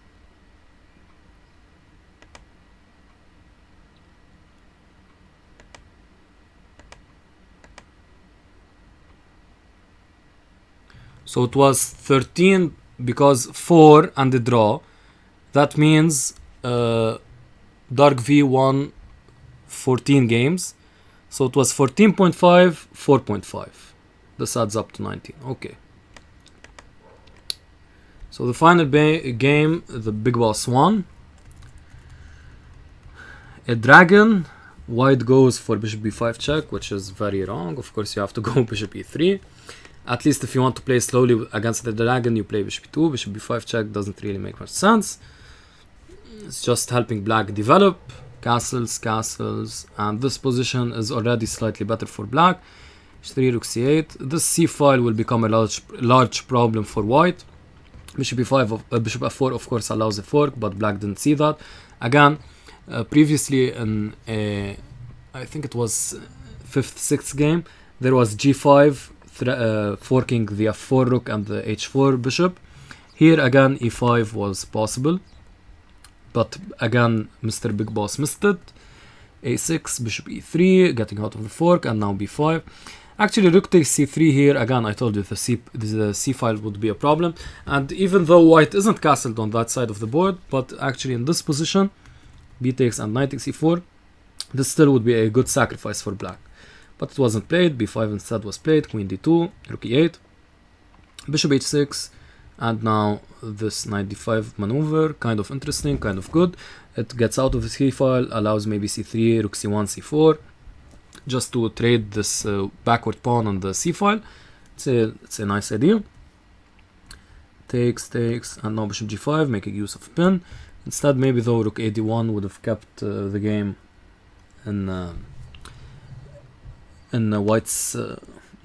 So it was 13 because 4 and the draw. That means Dark V won 14 games. So it was 14.5, 4.5. This adds up to 19. Okay. So the final game, the Big Boss won. A dragon. White goes for bishop b5 check, which is very wrong. Of course, you have to go bishop e3. At least if you want to play slowly against the dragon, you play bishop e2. Bishop b5 check doesn't really make much sense. It's just helping black develop. Castles, castles. And this position is already slightly better for black. h3, rook c8. This c file will become a large problem for white. Bishop b5, bishop f4 of course allows a fork, but black didn't see that. Again, previously in I think it was 5th, 6th game, there was g5 forking the f4 rook and the h4 bishop. Here again e5 was possible, but again Mr. Big Boss missed it. a6, bishop e3, getting out of the fork, and now b5. Actually rook takes c3 here. Again, I told you the c file would be a problem, and even though white isn't castled on that side of the board, but actually in this position, b takes and knight takes e4, this still would be a good sacrifice for black. But it wasn't played. b5 instead was played. Queen d2, rook e8, bishop h6, and now this knight d5 maneuver, kind of interesting, kind of good. It gets out of the c file, allows maybe c3, rook c1, c4, just to trade this backward pawn on the c file. It's a nice idea. Takes, and now bishop g5, making use of pin. Instead, maybe though rook ad1 would have kept the game in white's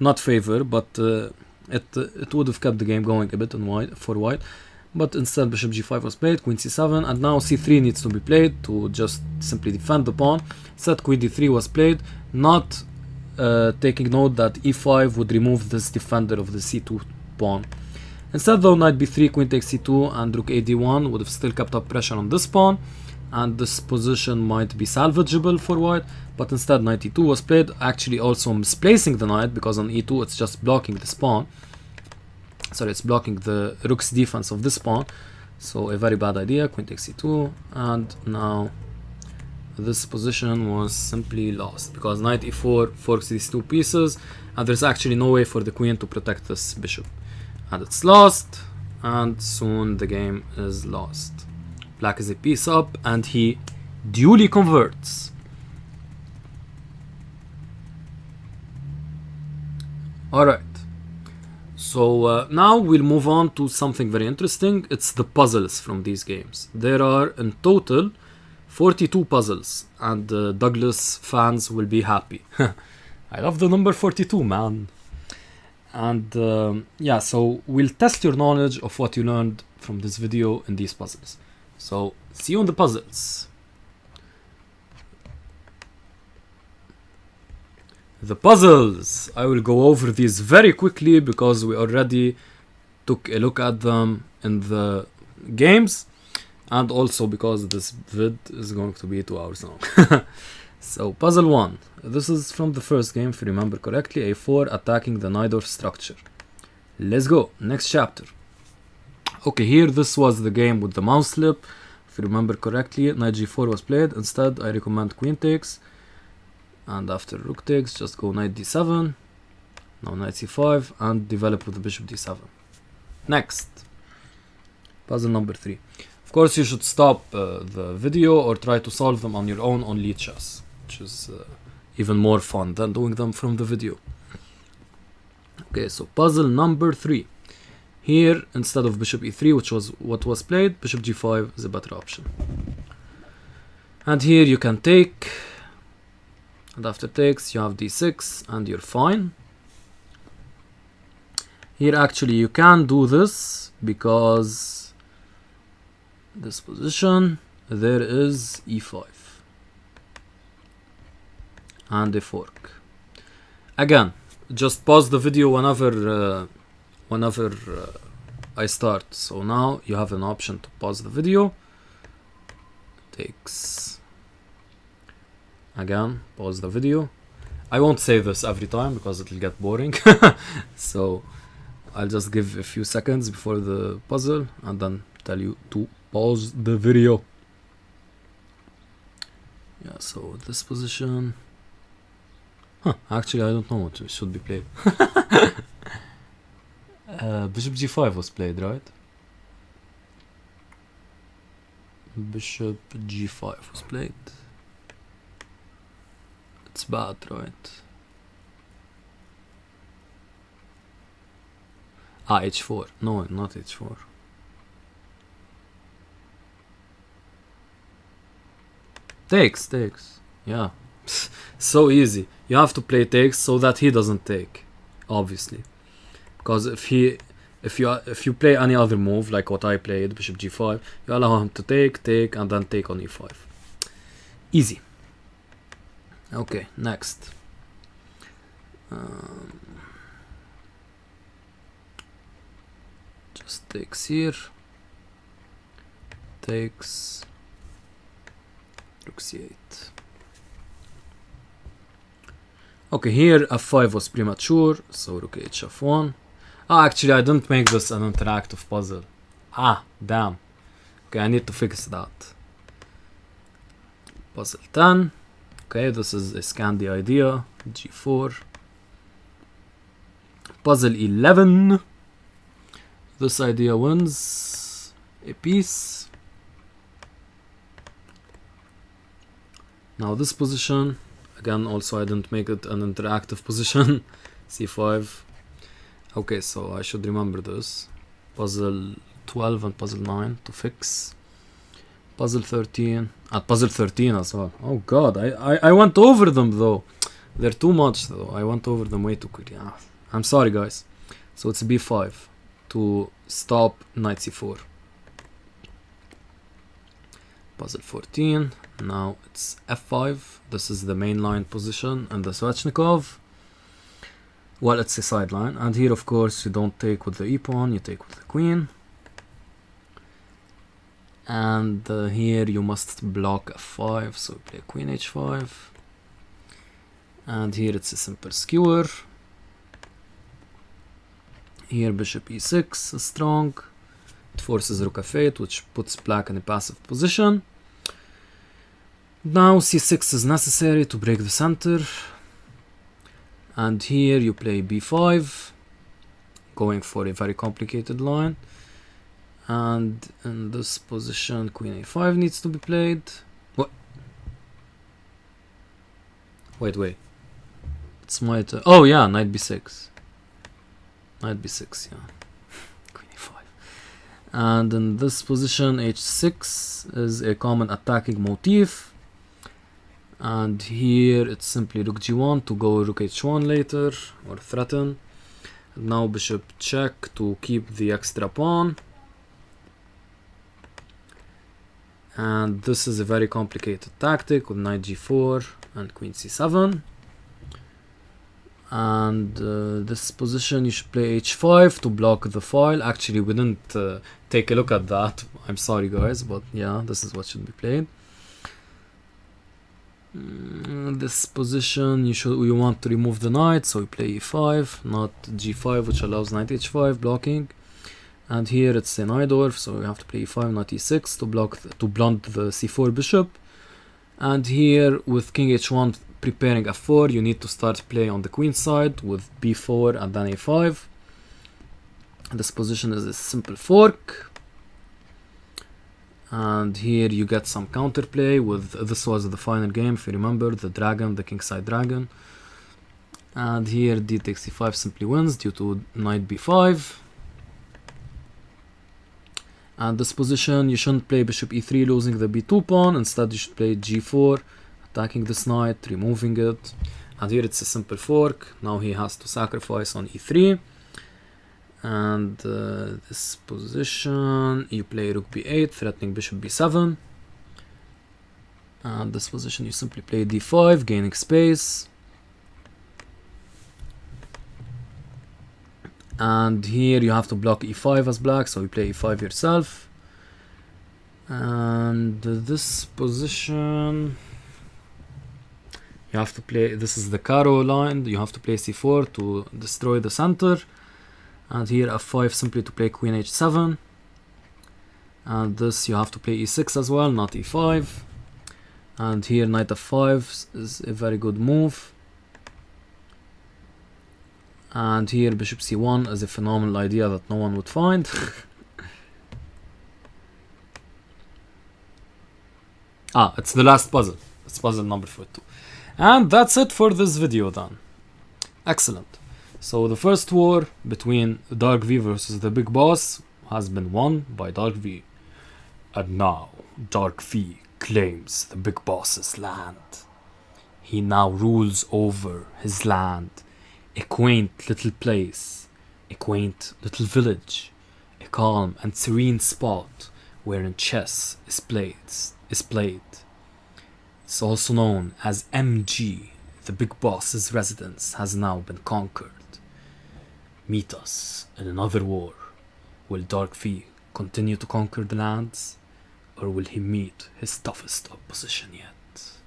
not favor, but it would have kept the game going a bit for white. But instead bishop g5 was played, queen c7, and now c3 needs to be played to just simply defend the pawn. Instead queen d3 was played, not taking note that e5 would remove this defender of the c2 pawn. Instead though, knight b3, queen takes c2, and rook ad1 would have still kept up pressure on this pawn, and this position might be salvageable for white. But instead knight e2 was played, actually also misplacing the knight, because on e2 it's just blocking this pawn. sorry, it's blocking the rook's defense of this pawn. So a very bad idea. Queen takes c2, and now this position was simply lost because knight e4 forks these two pieces, and there's actually no way for the queen to protect this bishop, and it's lost, and soon the game is lost. Black is a piece up, and he duly converts. Alright, so now we'll move on to something very interesting. It's the puzzles from these games. There are in total 42 puzzles, and Douglas fans will be happy. I love the number 42, man. And yeah, so we'll test your knowledge of what you learned from this video in these puzzles. So see you on the puzzles. The puzzles, I will go over these very quickly because we already took a look at them in the games, and also because this vid is going to be 2 hours long. So puzzle 1, this is from the first game if you remember correctly, a4 attacking the Najdorf structure. Let's go, next chapter. Okay, here this was the game with the mouse slip. If you remember correctly, knight g4 was played. Instead I recommend queen takes, and after rook takes just go knight d7, now knight c5, and develop with the bishop d7. Next, puzzle number 3. Of course you should stop the video or try to solve them on your own on lead chess, which is even more fun than doing them from the video. Okay, so puzzle number 3. Here, instead of bishop e3, which was what was played, bishop g5 is a better option. And here you can take, and after takes you have d6, and you're fine. Here actually you can do this because this position, there is e5 and a fork. Again, just pause the video whenever I start. So now you have an option to pause the video. Takes. Again, pause the video. I won't say this every time because it'll get boring. So I'll just give a few seconds before the puzzle and then tell you to pause the video. Yeah, so this position. Actually I don't know what should be played. Bishop g5 was played, right? Bishop g5 was played. It's bad, right? h4. No, not h4. Takes. Yeah. So easy. You have to play takes so that he doesn't take, obviously. Because if you play any other move like what I played, bishop g5, you allow him to take, and then take on e5. Easy. Okay, next. Just takes here. Takes. Rook c8. Okay, here f5 was premature, so rook h f1. Actually I didn't make this an interactive puzzle. Damn. Okay, I need to fix that. Puzzle 10. Okay, this is a Scandi idea. g4. Puzzle 11. This idea wins a piece. Now this position, again also I didn't make it an interactive position. c5. Okay, so I should remember this. Puzzle 12 and puzzle 9 to fix. Puzzle 13 and puzzle 13 as well. Oh god, I went over them though. They're too much though. I went over them way too quickly. I'm sorry guys. So it's b5 to stop knight c4. Puzzle 14. Now it's f5. This is the main line position and the Svechnikov. Well, it's a sideline, and here of course you don't take with the e-pawn, you take with the queen. And here you must block f5, so you play queen h5. And here it's a simple skewer. Here bishop e6 is strong. It forces rook f8, which puts black in a passive position. Now c6 is necessary to break the center. And here you play b5, going for a very complicated line. And in this position, queen a5 needs to be played. What? Wait. It's my turn. Oh yeah, knight b6. Knight b6, yeah. Queen a5. And in this position, h6 is a common attacking motif. And here it's simply rook g1 to go rook h1 later, or threaten. And now bishop check to keep the extra pawn. And this is a very complicated tactic with knight g4 and queen c7. And this position you should play h5 to block the file. Actually, we didn't take a look at that. I'm sorry guys, but yeah, this is what should be played. This position you want to remove the knight, so you play e5, not g5, which allows knight h5 blocking. And here it's an idorf, so you have to play e5, not e6 to block to blunt the c4 bishop. And here with king h1 preparing f4, you need to start play on the queen side with b4 and then a5. This position is a simple fork. And here you get some counterplay with, this was the final game if you remember, the dragon, the kingside dragon. And here d takes e5 simply wins due to knight b5. And this position you shouldn't play bishop e3 losing the b2 pawn, instead you should play g4 attacking this knight, removing it. And here it's a simple fork, now he has to sacrifice on e3. And this position you play rook b8 threatening bishop b7. And this position you simply play d5 gaining space. And here you have to block e5 as black, so you play e5 yourself. And this position you have to play, this is the Caro line, you have to play c4 to destroy the center. And here f5 simply to play queen h7. And this you have to play e6 as well, not e5. And here knight f5 is a very good move. And here bishop c1 is a phenomenal idea that no one would find. It's the last puzzle. It's puzzle number 42. And that's it for this video then. Excellent. So the first war between Dark V versus the Big Boss has been won by Dark V. And now Dark V claims the Big Boss's land. He now rules over his land. A quaint little place, a quaint little village, a calm and serene spot wherein chess is played. It's also known as MG. The Big Boss's residence has now been conquered. Meet us in another war. Will Dark V continue to conquer the lands, or will he meet his toughest opposition yet?